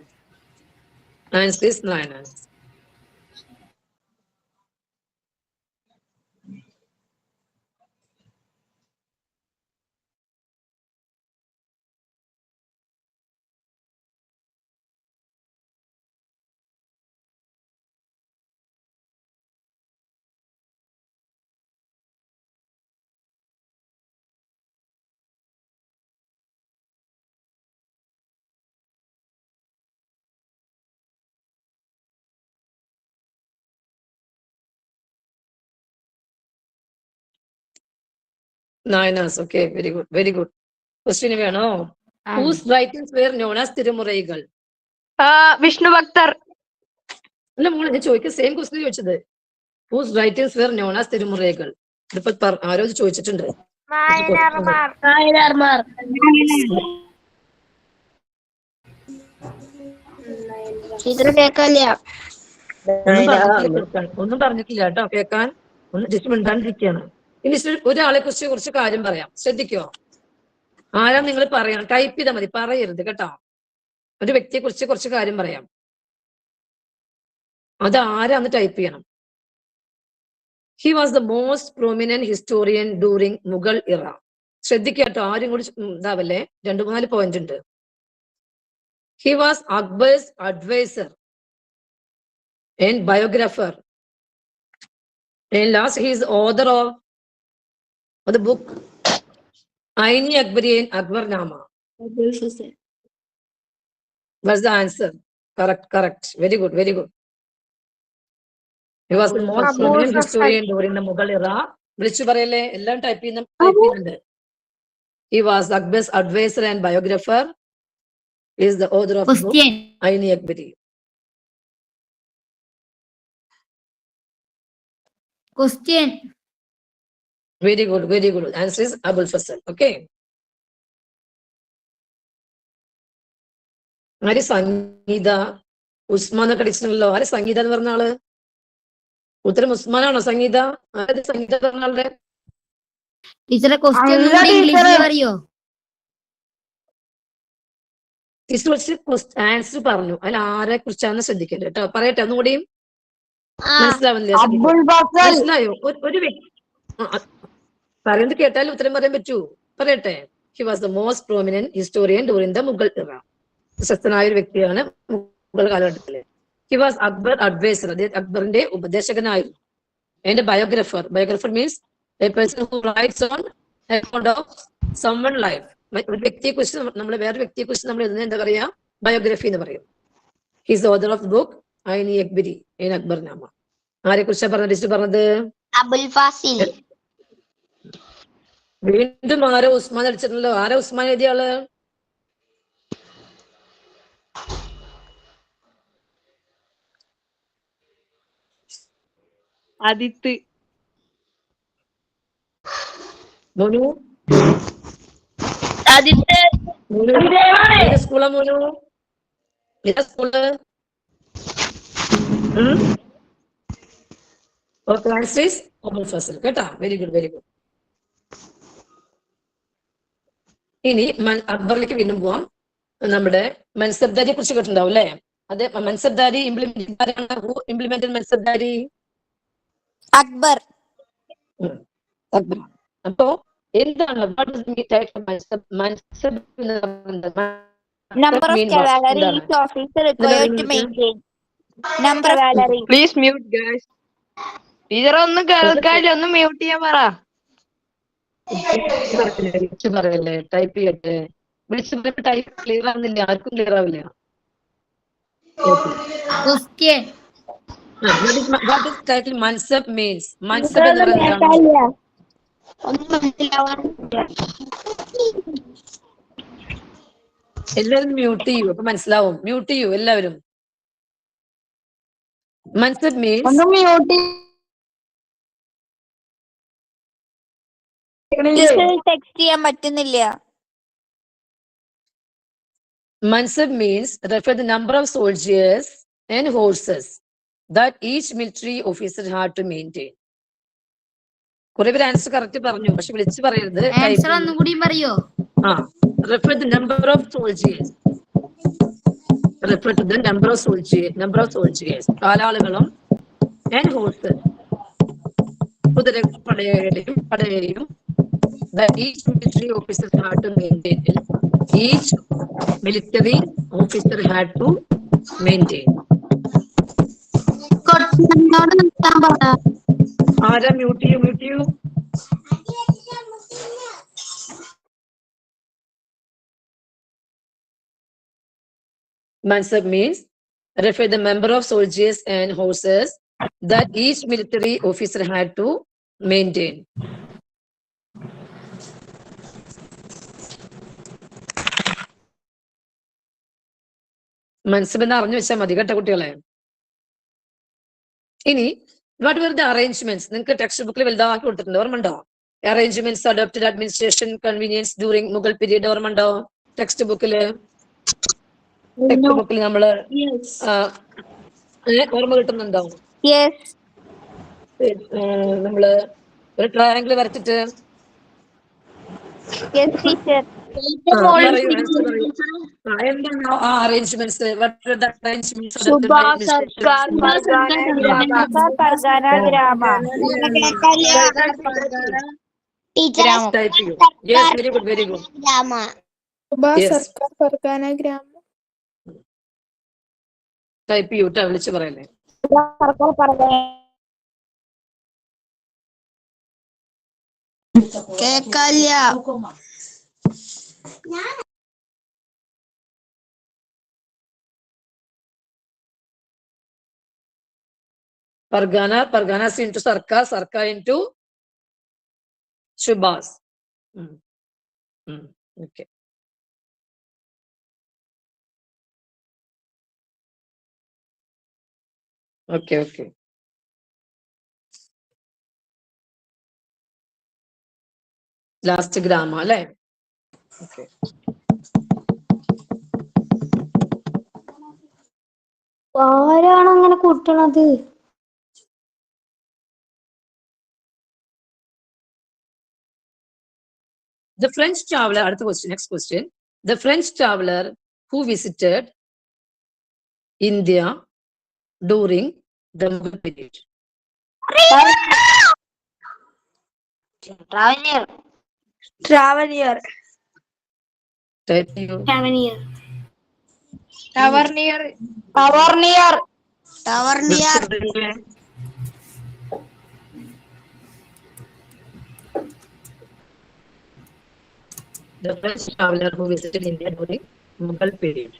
Answer is Nayanas. Nayanas, okay, very good, very good. Question വേണോ? Whose writings were known as തിരുമുറൈകൾ? Vishnu ഭക്തർ. അല്ല മോളെ, ഞാൻ ചോദിക്കുക സെയിം ക്വസ്റ്റ്യൻ ചോദിച്ചത്. Whose writings were known as തിരുമുറൈകൾ? ഇതിപ്പോ ആരോ ചോദിച്ചിട്ടുണ്ട്. ഒന്നും പറഞ്ഞിട്ടില്ല കേട്ടോ കേൾക്കാൻ. ഒന്ന് ജസ്റ്റ് മിണ്ടാണ്ടിരിക്കുകയാണ്. ഇനി ഒരാളെ കുറിച്ച് കുറച്ച് കാര്യം പറയാം, ശ്രദ്ധിക്കോ? ആരാ നിങ്ങൾ പറയണം, ടൈപ്പ് ചെയ്താൽ മതി, പറയരുത് കേട്ടോ. ഒരു വ്യക്തിയെ കുറിച്ച് കുറച്ച് കാര്യം പറയാം, അത് ആരാന്ന് ടൈപ്പ് ചെയ്യണം. He was the most prominent historian during Mughal era. ശ്രദ്ധിക്കാട്ടോ, ആരും കൂടി ഇതാവല്ലേ. 2-3 പോയിന്റ് ഉണ്ട്. He was Akbar's advisor and biographer. And last, he is author of the book Aini Akbari and Akbarnama. What's the answer? Correct. Very good, very good. He was the most prominent historian during the Mughal era. വിളിച്ചു പറയല്ലേ, എല്ലാം ടൈപ്പ് ചെയ്യുന്നുണ്ട്. He was Akbar's advisor and biographer. He is the author of the book Aini Akbari. Question. Very good, very good. Answer is Abul Fasal. Okay. ആര് സംഗീത ഉസ്മാൻ ഒക്കെ അടിച്ചിട്ടുണ്ടല്ലോ. ആര് സംഗീത എന്ന് പറഞ്ഞ ആള്? ഉത്തരം ഉസ്മാനാണോ? സംഗീത ആരത്? സംഗീത പറഞ്ഞ ആളുടെ ടീച്ചറെ ക്വസ്റ്റ്യൻ ഇംഗ്ലീഷിൽ അറിയോ? ആൻസർ പറഞ്ഞു. അതിൽ ആരെ കുറിച്ചാണെന്ന് ശ്രദ്ധിക്കരുത് കേട്ടോ. പറയട്ടെ ഒന്നുകൂടിയും. മനസ്സിലാവുന്നില്ല? മനസ്സിലായോ? ഒരു വ്യക്തി പറയുന്നത് കേട്ടാൽ ഉത്തരം പറയാൻ പറ്റൂ. പറയട്ടെ. He was the most prominent historian during the Mughal era. പ്രശസ്തനായ ഒരു വ്യക്തിയാണ് മുഗൾ കാലഘട്ടത്തില്. He was Akbar adviser. അദ്ദേഹം അക്ബറിന്റെ ഉപദേശകനായിരുന്നു. അതിന്റെ biographer means a person who writes on account of someone life. ഒരു വ്യക്തിയെ കുറിച്ച് നമ്മൾ വേറെ വ്യക്തിയെ കുറിച്ച് നമ്മൾ എഴുതുന്നത് എന്താ പറയാ? ബയോഗ്രഫി എന്ന് പറയും. His author of book Aini Akbari Ain Akbarnama. ആരെ കുറിച്ചാണ് പറഞ്ഞത്? അബുൽ ഫാസിൽ. വീണ്ടും ആരോ ഉസ്മാൻ അടിച്ചിട്ടുണ്ടല്ലോ. ആരാ ഉസ്മാൻ എഴുതിയ ആള്? ആദിത്ത്. മോനു ആദിത്ത്. ഏത് സ്കൂളാ മോനു? ഏതാ school? Okay, answer is Abul Fazal. കേട്ടാ? Very good, very good. ഇനി അക്ബറിലേക്ക് വീണ്ടും പോവാം. നമ്മുടെ മൻസബ്ദാരിയെ കുറിച്ച് കേട്ടിട്ടുണ്ടാവും അല്ലെ? അത് മൻസബ്ദാരി ഇംപ്ലിമെന്റഡ് മൻസബ്ദാരി? അക്ബർ. അക്ബർ. അപ്പോ എന്താണ് Number of cavalry each officer required to maintain. Number of cavalry. Please mute guys. Teacher ഒന്ന് കേൾക്കാല്ലേ? ഒന്ന് മ്യൂട്ട് ചെയ്യാൻ പറ. പറയല്ലേ? ടൈപ്പ് ചെയ്യട്ടെ. വിളിച്ച് ടൈപ്പ് ക്ലിയർ ആവുന്നില്ല. ആർക്കും ക്ലിയർ ആവില്ല. Question What is title Mansab means? Mansab എന്ന് പറയുന്നത് എല്ലാവരും മ്യൂട്ട് ചെയ്യൂ. അപ്പൊ മനസ്സിലാവും. മ്യൂട്ട് ചെയ്യൂ എല്ലാവരും. Mansab means ടെക്സ്റ്റ് ചെയ്യാൻ പറ്റുന്നില്ല. Mansab means refer the number of soldiers and horses that each military officer had to maintain. കുറെ പേര് ആൻസർ കറക്റ്റ് പറഞ്ഞു, പക്ഷെ വിളിച്ചു പറയരുത്. ആൻസർ ഒന്നുകൂടി പറയോ? Refer the number of soldiers. Refer to the number of soldiers. കാലാളുകളും and horses. കുതിരപ്പടയെയും that each military officer had to maintain. Each military officer had to maintain. ആരാ മ്യൂട്ട് ചെയ്യൂ? Mansab means refer the number of soldiers and horses that each military officer had to maintain. Mansab എന്ന് അറിഞ്ഞു വെച്ചാൽ മതി കേട്ടോ കുട്ടികളെ. ഇനി what were the arrangements? നിങ്ങൾക്ക് ടെക്സ്റ്റ് ബുക്കിൽ വലുതാക്കി കൊടുത്തിട്ടുണ്ട്, ഓർമ്മയുണ്ടോ? Arrangements adopted administration convenience during Mughal period, ഓർമ്മയുണ്ടോ? ടെക്സ്റ്റ് ബുക്കില് നമ്മള് ഓർമ്മ കിട്ടുന്നുണ്ടോ? നമ്മള് ഒരു ട്രയാങ്കിൾ വരച്ചിട്ട് എന്താണ് ആ അറേഞ്ച്മെന്റ്സ്? ടൈപ്പ് ചെയ്യൂട്ടാ, വിളിച്ചു പറയല്ലേ. കേക്കല്ല. Parganas into Sarkar into Shubhas. Okay. Okay. Last ഗ്രാമ അല്ലെ? ഓക്കെ. ആരാണ് അങ്ങനെ കൂട്ടണത്? The French traveler, അടുത്ത question, next question. The French traveler who visited India during the Mughal period. ട്രാവലിയർ. Type you. Tavernier. Tavernier. The French traveler who visited India during Mughal period.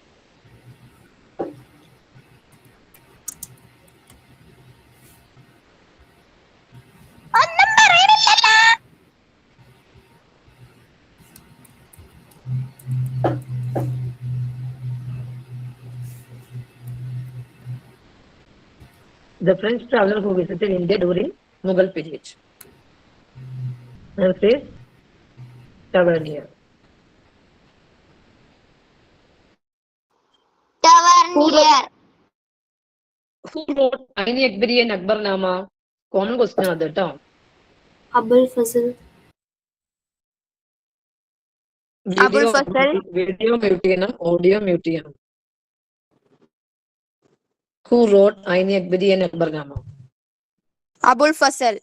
The French traveler who visited India during Mughal period. Answer is Tavernier. Who wrote Ain Akbari and Akbarnama? Common question ആണ് കേട്ടോ. Abul Fazl. Abul Fazl. Video mute ചെയ്യണം, ഓഡിയോ മ്യൂട്ട് ചെയ്യണം. Who wrote Ain Akbari and Akbarnama? Abul Fazl.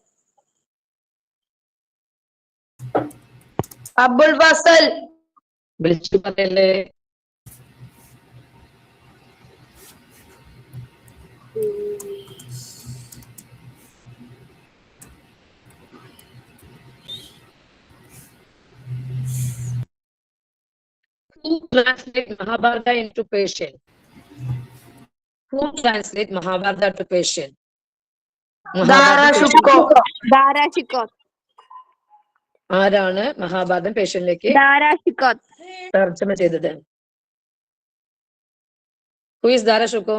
വിളിച്ചു പറയല്ലേ? Who translate Mahabharata into Persian? Who translate Mahabharata to Persian? ദാരാഷിക്കോത്ത്. ആരാണ് മഹാഭാരതം പേർഷ്യനിലേക്ക് ദാരാഷിക്കോത്ത്. തർജ്ജമ ചെയ്തത്? Who is Dara Shukko?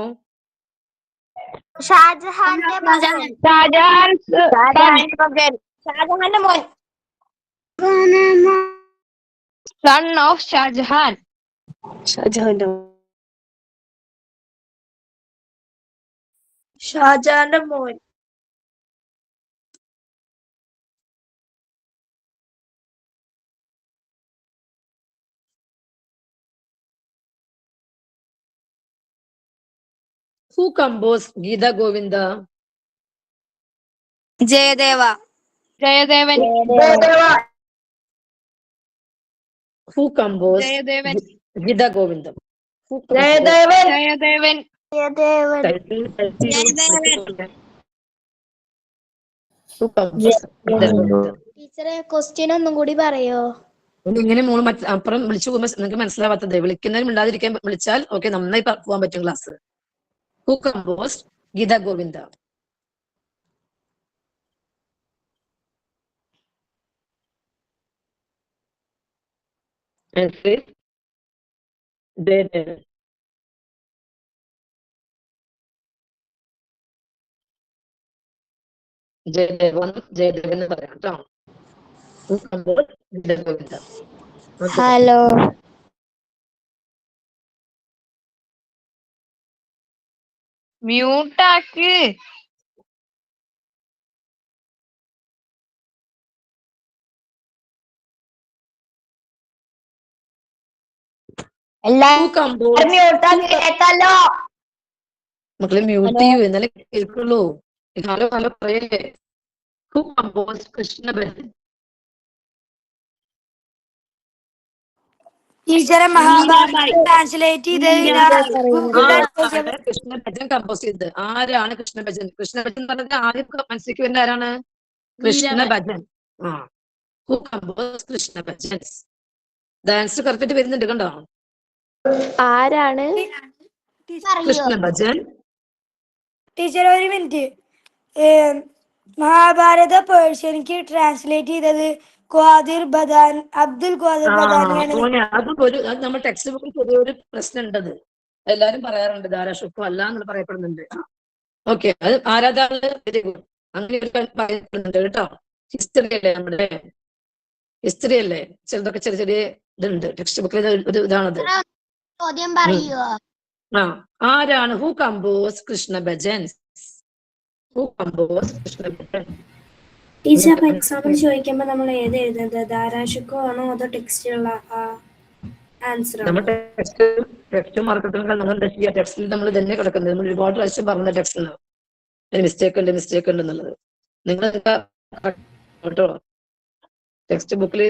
ഷാജഹാന്റെ മകൻ. ഷാജഹാന്റെ മോൻ. Son of Shah Jahan. ഷാജഹാന്റെ മോൻ. Who composed Geeta Govinda? Jayadeva. Jayadevan. Who composed Jayadevan. Geeta Govinda? Who composed? Jayadevan. Who composed Geeta Govinda? ടീച്ചറെ ക്വസ്റ്റ്യൻ ഒന്നും കൂടി പറയോ? ഇങ്ങനെ മോള് അപ്പുറം വിളിച്ചു പോകുമ്പോ നിങ്ങൾക്ക് മനസ്സിലാവാത്തത് വിളിക്കുന്നതിന് മിണ്ടാതിരിക്കാൻ വിളിച്ചാൽ ഓക്കെ നന്നായി പോകാൻ പറ്റും class. Who composed Geeta Govinda? Answer is Jaydevan. Jayadevan എന്ന് പറയാം കേട്ടോ. Who composed Geeta Govinda? Hello മ്യൂട്ടാക്ക്. Who composed? മക്കളെ മ്യൂട്ട് ചെയ്യൂ എന്നാലേ കേൾക്കുള്ളൂ. ഹലോ ഹലോ പറയല്ലേ. Who composed Krishna bhajan? ടീച്ചറെ മഹാഭാരതം ട്രാൻസ്ലേറ്റ് കൃഷ്ണ ഭജൻ കമ്പോസ് ചെയ്തത് ആരാണ്? കൃഷ്ണ ഭജൻ. കൃഷ്ണ ഭജൻ എന്ന് പറഞ്ഞാൽ ആദ്യം മനസ്സിലേക്ക് വരുന്ന ആരാണ്? കൃഷ്ണ ഭജൻ. ആ Who composed Krishna bhajan? Answer correct വരുന്നുണ്ട് കണ്ടോ? ആരാണ്? കൃഷ്ണ ഭജൻ. ടീച്ചർ ഒരു മിനിറ്റ്. മഹാഭാരത പേർഷ്യനിക്ക് ട്രാൻസ്ലേറ്റ് ചെയ്തത് ഖ്വാദിർ ബദാൻ, അബ്ദുൽ ഖാദിർ ബദാനിയാണ്. അത് നമ്മുടെ ടെക്സ്റ്റ് ബുക്കിൽ ചെറിയൊരു പ്രശ്നം ഉണ്ടത്. എല്ലാരും പറയാറുണ്ട് ധാരാഷുക്കും അല്ല എന്ന് പറയപ്പെടുന്നുണ്ട്. ഓക്കെ, അത് ആരാധാണ് അങ്ങനെ ഒരു പറയപ്പെടുന്നുണ്ട് കേട്ടോ. ഹിസ്റ്ററി അല്ലേ നമ്മുടെ. ഹിസ്റ്ററി അല്ലേ, ചിലതൊക്കെ ചെറിയ ചെറിയ ഇതുണ്ട് ടെക്സ്റ്റ് ബുക്കിൽ ഒരു ഇതാണത്. ചോദ്യം പറയോ? ആ, ആരാണ് who compose Krishna bhajans? Who compose Krishna bhajans? Teacher അപ്പൊ എക്സാമ്പിൾ ചോദിക്കുമ്പോ നമ്മൾ ഏത് എഴുതുന്നത്? ധാരാശിക്കോ ആണോ അതോ ടെക്സ്റ്റിലുള്ള ആൻസർ ആണോ? നമ്മൾ ടെക്സ്റ്റ് മാർക്കറ്റിൽ നമ്മൾ എന്താ ചെയ്യുക, ടെക്സ്റ്റിൽ നമ്മൾ തന്നെ കിടക്കുന്നത്. നമ്മൾ ഒരുപാട് പ്രാവശ്യം പറഞ്ഞ ടെക്സ്റ്റ് മിസ്റ്റേക്ക് ഉണ്ട് എന്നുള്ളത് നിങ്ങൾ കേട്ടോ. ടെക്സ്റ്റ് ബുക്കിൽ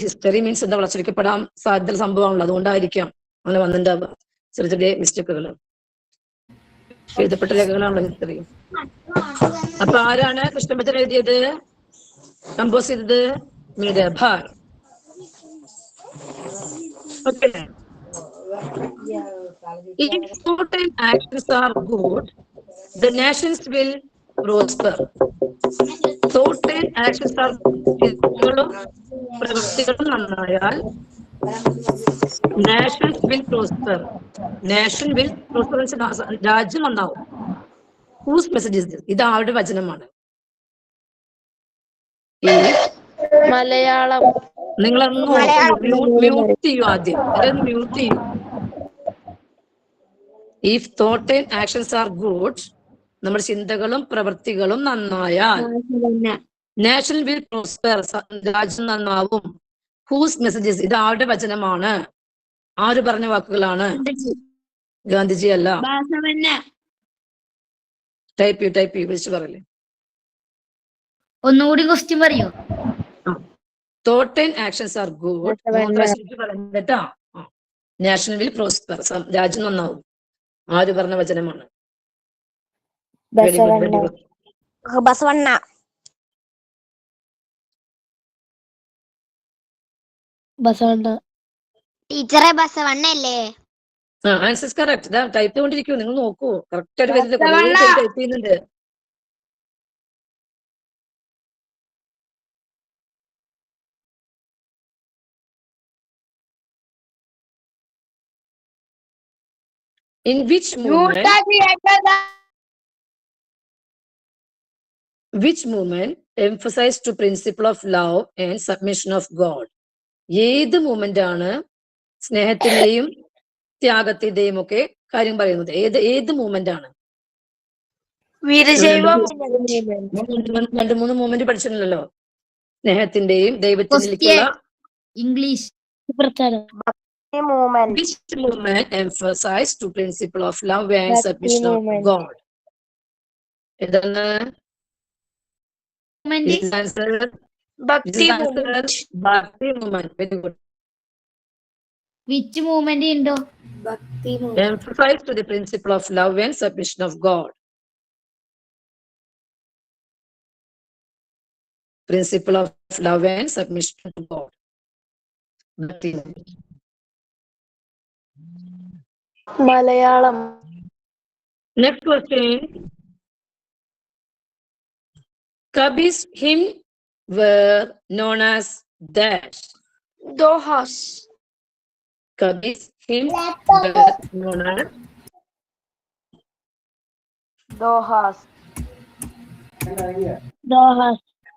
ഹിസ്റ്ററി മീൻസ് എന്താ വളച്ചൊരിക്കപ്പെടാൻ സാധ്യത സംഭവമാണല്ലോ, അതുകൊണ്ടായിരിക്കാം അങ്ങനെ വന്നിട്ടുണ്ടാവുക ചെറിയ ചെറിയ മിസ്റ്റേക്കുകൾ. എഴുതപ്പെട്ട രേഖകളാണല്ലോ ഹിസ്റ്ററി. അപ്പൊ ആരാണ് കൃഷ്ണഭജൻ എഴുതിയത്, കമ്പോസ് ചെയ്തത്? Mirabai. Okay. If thought and actions are good, the nations will prosper. Thought and actions are പ്രവൃത്തികളും നന്നായാൽ nations will prosper. Nation will prosper, രാജ്യം നന്നാവും. Whose message is this? ഇത് ആരുടെ വചനമാണ്? മലയാളം. നിങ്ങളൊന്ന് മ്യൂട്ട് ചെയ്യൂ ആദ്യം, മ്യൂട്ട് ചെയ്യൂ. If thought and actions are good, നമ്മുടെ ചിന്തകളും പ്രവൃത്തികളും നന്നായാൽ നാഷൻ വിൽ പ്രോസ്പെർ, രാജ്യം നന്നാവും. Whose messages? ഇത് ആരുടെ വചനമാണ്? ആര് പറഞ്ഞ വാക്കുകളാണ്? ഗാന്ധിജി അല്ല. ടൈപ്പ് ചെയ്യൂ വിളിച്ചു പറയല്ലേ. ഒന്നുകൂടി ക്വസ്റ്റ്യൻ പറയോ? Thought and actions are good, പറഞ്ഞിട്ടാ നാഷൻ വിൽ പ്രോസ്പെർ, രാജ്യം നന്നാവും. ആര് പറഞ്ഞ വചനമാണ്? ബസവണ്ണ. ടീച്ചറെ ബസവണ്ണ അല്ലേ? Answers correct. ഇതാ ടൈപ്പ് ചെയ്തുകൊണ്ടിരിക്കൂ, നിങ്ങൾ നോക്കൂ. കറക്റ്റ് ആയിട്ട് വരുന്നില്ല, ടൈപ്പ് ചെയ്യുന്നുണ്ട്. In which movement emphasized to principle of love and submission of God? ഏത് മൂവ്മെന്റ് ആണ് സ്നേഹത്തിന്റെയും ത്യാഗത്തിന്റെയും ഒക്കെ കാര്യം പറയുന്നത്? ഏത് മൂവ്മെന്റ് ആണ്? രണ്ട് മൂന്ന് മൂവ്മെന്റ് പഠിച്ചിട്ടുണ്ടല്ലോ, സ്നേഹത്തിന്റെയും ദൈവത്തിലേക്കുള്ള. English. Which movement emphasized to principle of love and submission of God? എന്താണ്? ഭക്തി movement. Very good. Which movement ഉണ്ടോ? Emphasize to the principle of love and submission of God. Principle of love and submission to God. Bhakti movement. Malayalam. Next question. Kabir's hymn were known as dash. ദോഹാസ്. Kabir's hymn were known as ദോഹാസ്.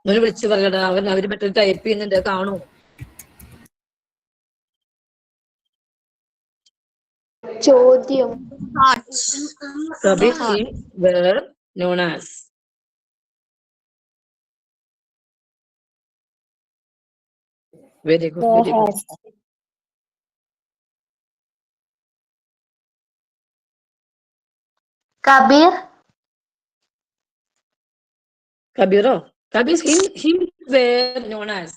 അവര് വിളിച്ചു പറയടാ, അവര് മറ്റൊരു ടൈപ്പ് ചെയ്യുന്നുണ്ട്, കാണൂ. ചോദ്യം. Kabir's hymn were known as. Very good. Very good. Kabir. Kabiro. Kabir's hymn were known as.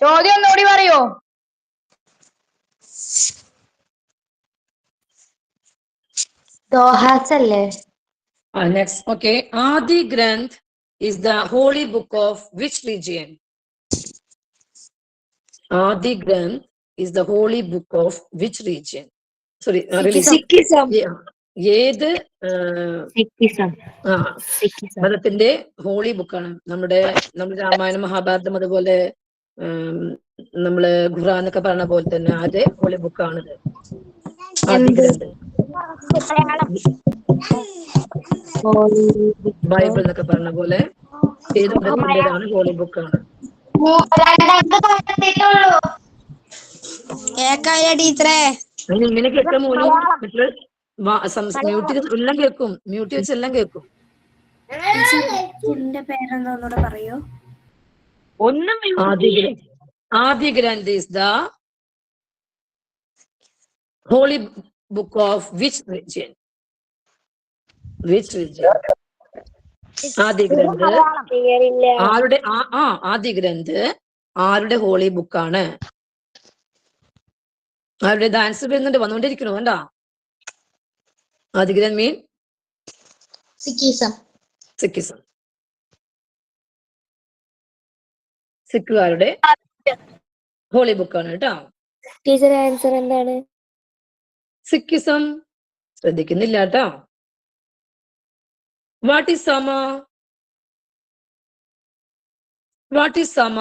ചോദ്യം ഒന്നുകൂടി പറയോ? ദോഹാസ് അല്ലേ? Next, okay. Adi Granth is the holy book of which religion? Adi Granth is the holy book of which religion? Sorry, religion. സിക്കിസം. ഏത് മതത്തിന്റെ ഹോളി ബുക്കാണ്? നമ്മുടെ രാമായണം, മഹാഭാരതം, അതുപോലെ നമ്മള് ഖുർആൻ എന്നൊക്കെ പറഞ്ഞ പോലെ തന്നെ അതേ ഹോളി ബുക്കാണിത്. ആദി ഗ്രന്ഥ്. ബൈബിൾ എന്നൊക്കെ പറഞ്ഞ പോലെ ഏത് മതത്തിൻ്റെതാണ് ഹോളി ബുക്കാണ്. ടീച്ചറെ അതിന് ഇങ്ങനെ കേൾക്കാൻ പോലും മ്യൂട്ട് എല്ലാം കേൾക്കും, മ്യൂട്ട് വെച്ചെല്ലാം കേൾക്കും. ഇതിന്റെ പേരെന്തോന്നൂടെ പറയോ? ആദി Granth is the holy book of which religion? ആദി ഗ്രന്ഥ് ആരുടെ ആദി ഗ്രന്ഥ് ആരുടെ ഹോളി ബുക്കാണ്? ആരുടെ ആൻസർ വരുന്നുണ്ട്, വന്നുകൊണ്ടിരിക്കണോ? വേണ്ട. ആദി ഗ്രന്ഥ് മീൻ സിക്കിസം. സിഖുകാരുടെ ഹോളി ബുക്കാണ് കേട്ടോ. ടീച്ചർ ആൻസർ എന്താണ്? സിക്കിസം. ശ്രദ്ധിക്കുന്നില്ല കേട്ടോ. വാട്ട് ഈസ് സമ?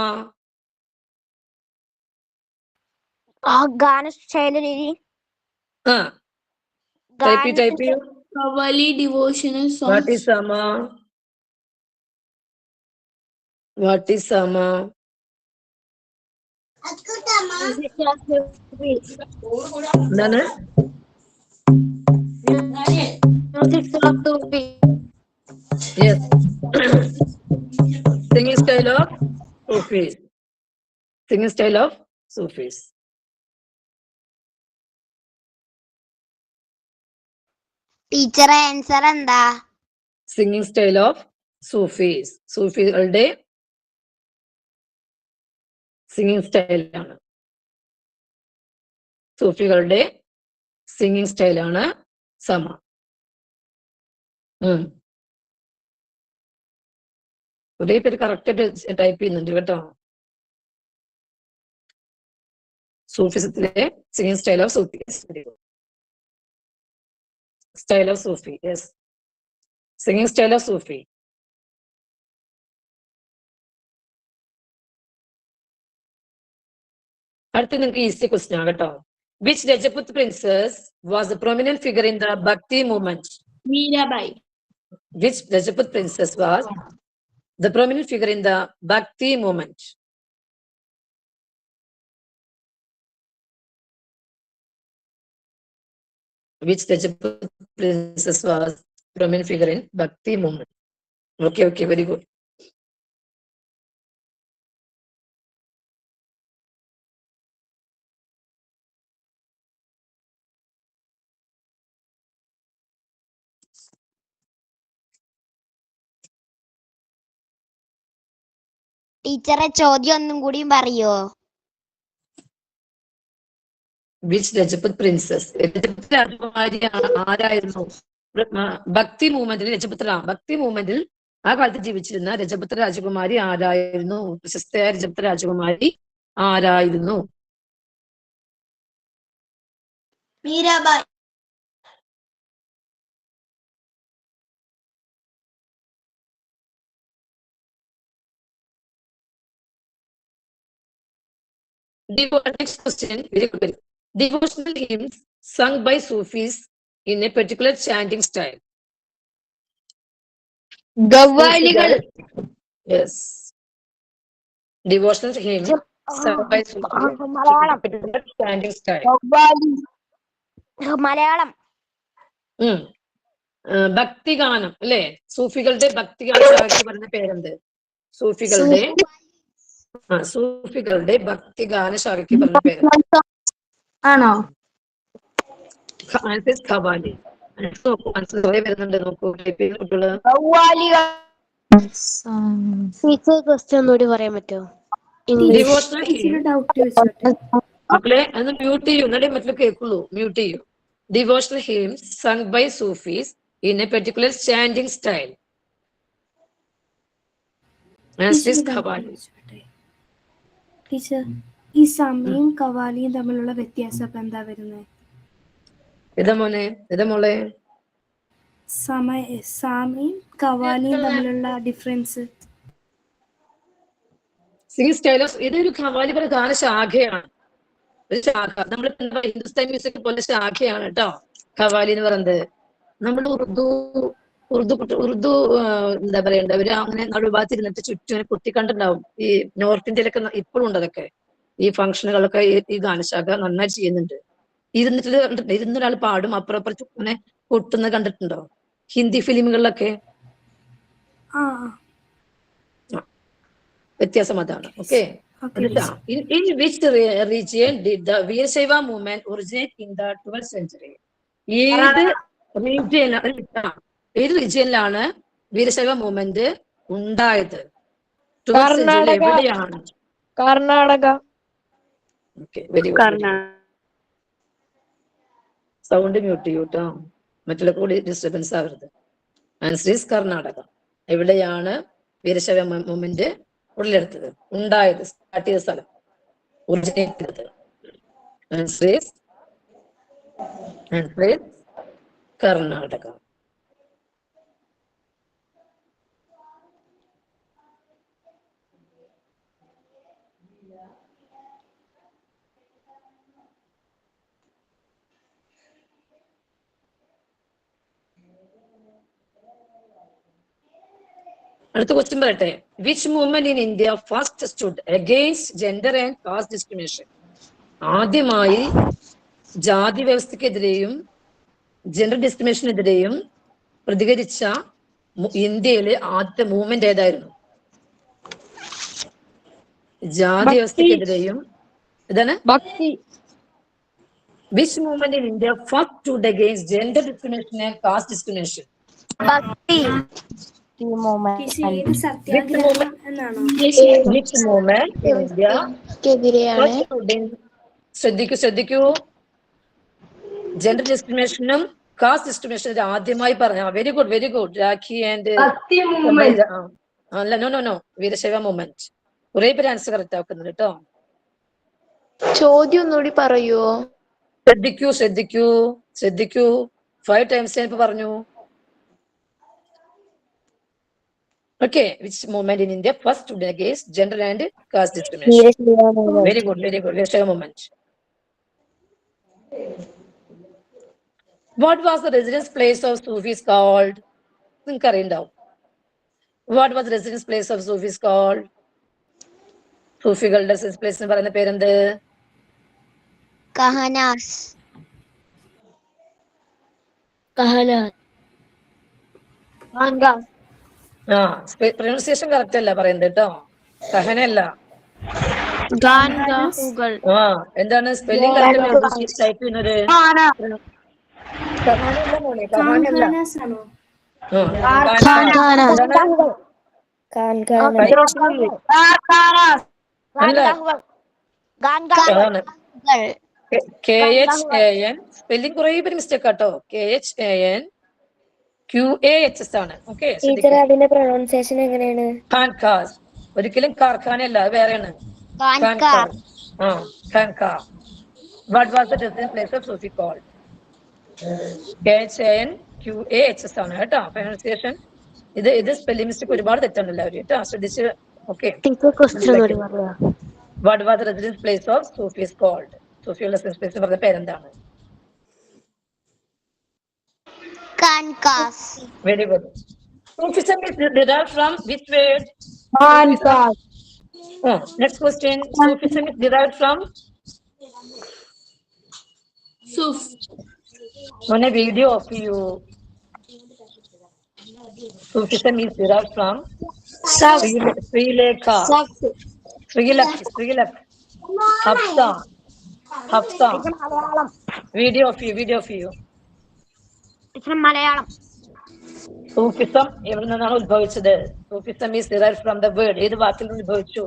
ഗാനശൈലി. ടൈപ്പ് ചെയ്യൂ. കവാലി ഡിവോഷണൽ വാട്ട് ഈസ് സമ? എന്താണ്? Yes. Singing style of Sufis. Teacher answer എന്താ? Singing style of Sufis. സൂഫികളുടെ സിംഗിങ് സ്റ്റൈലാണ്. സൂഫികളുടെ സിംഗിങ് സ്റ്റൈലാണ് സമ. ഒരേ പേര് കറക്റ്റ് ആയിട്ട് ടൈപ്പ് ചെയ്യുന്നുണ്ട് കേട്ടോ. സൂഫിസത്തിലെ singing style of Sufi. Yes, singing style of Sufi. അടുത്ത നിങ്ങൾക്ക് ഈസി ക്വസ്റ്റ്യൻ ആണ് കേട്ടോ. Which Rajput princess was the prominent figure in the Bhakti movement? Mirabai. Which Rajput princess was the prominent figure in the Bhakti movement? Which Rajput princess was prominent figure in Bhakti movement? Okay, very good. ടീച്ചറെ ചോദ്യം ഒന്നും കൂടി പറയോ? വിച്ച് രജപുത് പ്രിൻസസ്, രജപുത് രാജകുമാരി ആരായിരുന്നു? ഭക്തി മൂവ്മെന്റിൽ ആ കാലത്ത് ജീവിച്ചിരുന്ന രജപുത്ര രാജകുമാരി ആരായിരുന്നു? പ്രശസ്തയായ രജപുത്ര രാജകുമാരി ആരായിരുന്നു? Meerabai. Next question, very good. Devotional hymns sung by Sufis in a particular chanting style. ഗവ്വാലികൾ. Yes. Devotional hymns sung by Sufis in a particular chanting style. Malayalam. ഭക്തിഗാനം അല്ലേ? സൂഫികളുടെ ഭക്തിഗാന ശാഖയ്ക്ക് പറഞ്ഞ പേരെന്ത്? സൂഫികളുടെ ഭക്തിഗാന ശാഖയ്ക്ക് പറഞ്ഞ പേര് ആണോ? ഖവാലി. വരുന്നുണ്ട്, നോക്കൂ. കുട്ടികള് ക്വസ്റ്റ്യൻ ഒന്നുകൂടി പറയാൻ പറ്റുമോ? ഡിവോഷണൽ ഡൗട്ട് വെച്ചോട്ടെ. മക്കളെ ഒന്ന് മ്യൂട്ട് ചെയ്യൂ, എന്നാലേ മറ്റുള്ള കേൾക്കുള്ളൂ. മ്യൂട്ട് ചെയ്യൂ. Devotional hymns sung by Sufis in a particular chanting style. Teacher, ഈ സമയും കവാലിയും തമ്മിലുള്ള വ്യത്യാസം അപ്പൊ എന്താ വരുന്നത്? മോളെ സമയും കവാലിയും തമ്മിലുള്ള ഡിഫറൻസ്. സിംഗിങ് സ്റ്റൈൽ ഓഫ് ഇതൊരു ഖവാലി പോലെ ഗാന ശാഖയാണ്. ഒരു ശാഖ. നമ്മൾ ഹിന്ദുസ്ഥാൻ മ്യൂസിക് പോലെ ശാഖയാണ് കേട്ടോ ഖവാലി എന്ന് പറയുന്നത്. നമ്മൾ ഉറുദു ഉറുദു എന്താ പറയണ്ട, അവര് അങ്ങനെ നടുഭാഗത്ത് ഇരുന്നിട്ട് ചുറ്റും കുത്തിക്കണ്ടുണ്ടാവും. ഈ നോർത്ത് ഇന്ത്യയിലൊക്കെ ഇപ്പോഴും ഉണ്ട് അതൊക്കെ. ഈ ഫംഗ്ഷനുകളൊക്കെ ഈ ഗാനശാഖ നന്നായി ചെയ്യുന്നുണ്ട്. ഇരുന്നൊരാൾ പാടും, അപ്പുറം ഇങ്ങനെ കൊട്ടുന്നത് കണ്ടിട്ടുണ്ടോ ഹിന്ദി ഫിലിമുകളിലൊക്കെ? വ്യത്യാസം അതാണ്. Okay. In which region did the Veerashaiva movement originate in the 12th century? ഏത് റീജിയനിലാണ് വീരശൈവ മൂവ്മെന്റ് ഉണ്ടായത്? 12th century എവിടെയാണ്? Karnataka. Okay, very good. Sound mute ചെയ്യൂ കേട്ടോ, മറ്റുള്ള കൂടി ഡിസ്റ്റർബൻസ് ആവരുത്. Answer is Karnataka. എവിടെയാണ് വീരശൈവ മൂവ്മെന്റ് ഉടലെടുത്തത്, ഉണ്ടായത്, സ്റ്റാർട്ട് ചെയ്ത സ്ഥലം, ഒറിജിനേറ്റ് ചെയ്തത്? Answer is Karnataka. അടുത്ത ക്വസ്റ്റ്യൻ പറയട്ടെ. Which movement in India first stood against gender and caste discrimination? ആദ്യമായി ജാതി വ്യവസ്ഥക്കെതിരെയും ജെൻഡർ ഡിസ്ക്രിമിനേഷനെതിരെയും പ്രതികരിച്ച ഇന്ത്യയിലെ ആദ്യത്തെ മൂവ്മെന്റ് ഏതായിരുന്നു? ജാതി വ്യവസ്ഥക്കെതിരെയും ഇതാണ് ഭക്തി. Which movement in India fought stood against gender discrimination and caste discrimination? ഏത് സത്യാഗ്രഹം എന്നാണോ? Which movement in India first stood in, ശ്രദ്ധിക്കൂ, ജെൻഡർ ഡിസ്ക്രിമിനേഷനും കാസ്റ്റ് ഡിസ്ക്രിമിനേഷനും ആദ്യമായി പറഞ്ഞ. വെരി ഗുഡ് രാഖി ആൻഡ് അല്ല, നോ വീരശൈവ മൂവ്മെന്റ്. കുറെ പേര് ആൻസർ കറക്റ്റ് ആക്കുന്നുണ്ട് കേട്ടോ. ചോദ്യം ഒന്നുകൂടി പറയുവോ? ശ്രദ്ധിക്കൂ 5 times ഞാൻ ഇപ്പൊ പറഞ്ഞു. Okay, which movement in India first stood against gender and caste discrimination? Very good. Veerashaiva movement. What was the residence place of Sufis called? നിങ്ങൾക്ക് അറിയണ്ടാവും. What was the residence place of Sufis called? സൂഫികളുടെ residence place എന്ന് പറയുന്ന പേരെന്ത്? കഹനാസ്. പ്രൊനൗൺസിയേഷൻ കറക്റ്റ് അല്ല പറയുന്നത് കേട്ടോ. കഹനല്ല. എന്താണ് സ്പെല്ലിംഗ് കറക്റ്റ് ടൈപ്പ് ചെയ്യുന്നത്? കഹാനല്ല മോനെ, കഹാനല്ല. KHAN സ്പെല്ലിംഗ് കുറെ പേര് മിസ്റ്റേക്ക് ആട്ടോ. KHAN QAHS ആണ്. ഓക്കെ, അതിന്റെ പ്രൊനൗൺസിയേഷൻ എങ്ങനെയാണ്? ഖാൻകാസ്. ഒരിക്കലും കാർഖാന അല്ല, അത് വേറെയാണ്. ഖാൻകാർ. What was the residence place of Sufi called? KHAN QAHS ആണ് കേട്ടോ പ്രൊനൗൺസിയേഷൻ. ഇത് സ്പെല്ലിംഗ് മിസ്റ്റേക്ക് ഒരുപാട് തെറ്റുണ്ട് എല്ലാവരും കേട്ടോ, ശ്രദ്ധിച്ച്. Okay. What was the residence place of Sufis called? സൂഫിയുടെ residence place പറഞ്ഞ പേരെന്താണ്? കാൻകാസ്. Very good. Sufism is derived from which word? Next question. Sufism is derived from? On a video of you. Sufism is derived from? Srilekha. Hafsa. Video of you. Malayalam. Sufism എവിടെ നിന്നാണ് ഉത്ഭവിച്ചത്? Sufism is derived from the word. ഏത് വാക്കിൽ നിന്ന് ഉത്ഭവിച്ചു?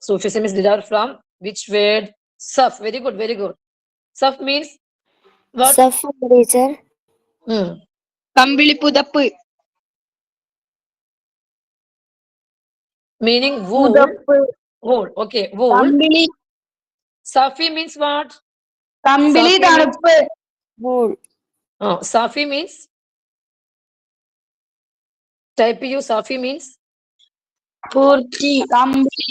Sufism is derived from which word? Saf. Very good. Saf means what? Teacher കമ്പിളി പുതപ്പ്. Meaning wool. Okay, wool. Safi means what? കമ്പിളി തണുപ്പ്. wool. Safi means? Type you. Safi means? പൂർത്തി. കമ്പിളി.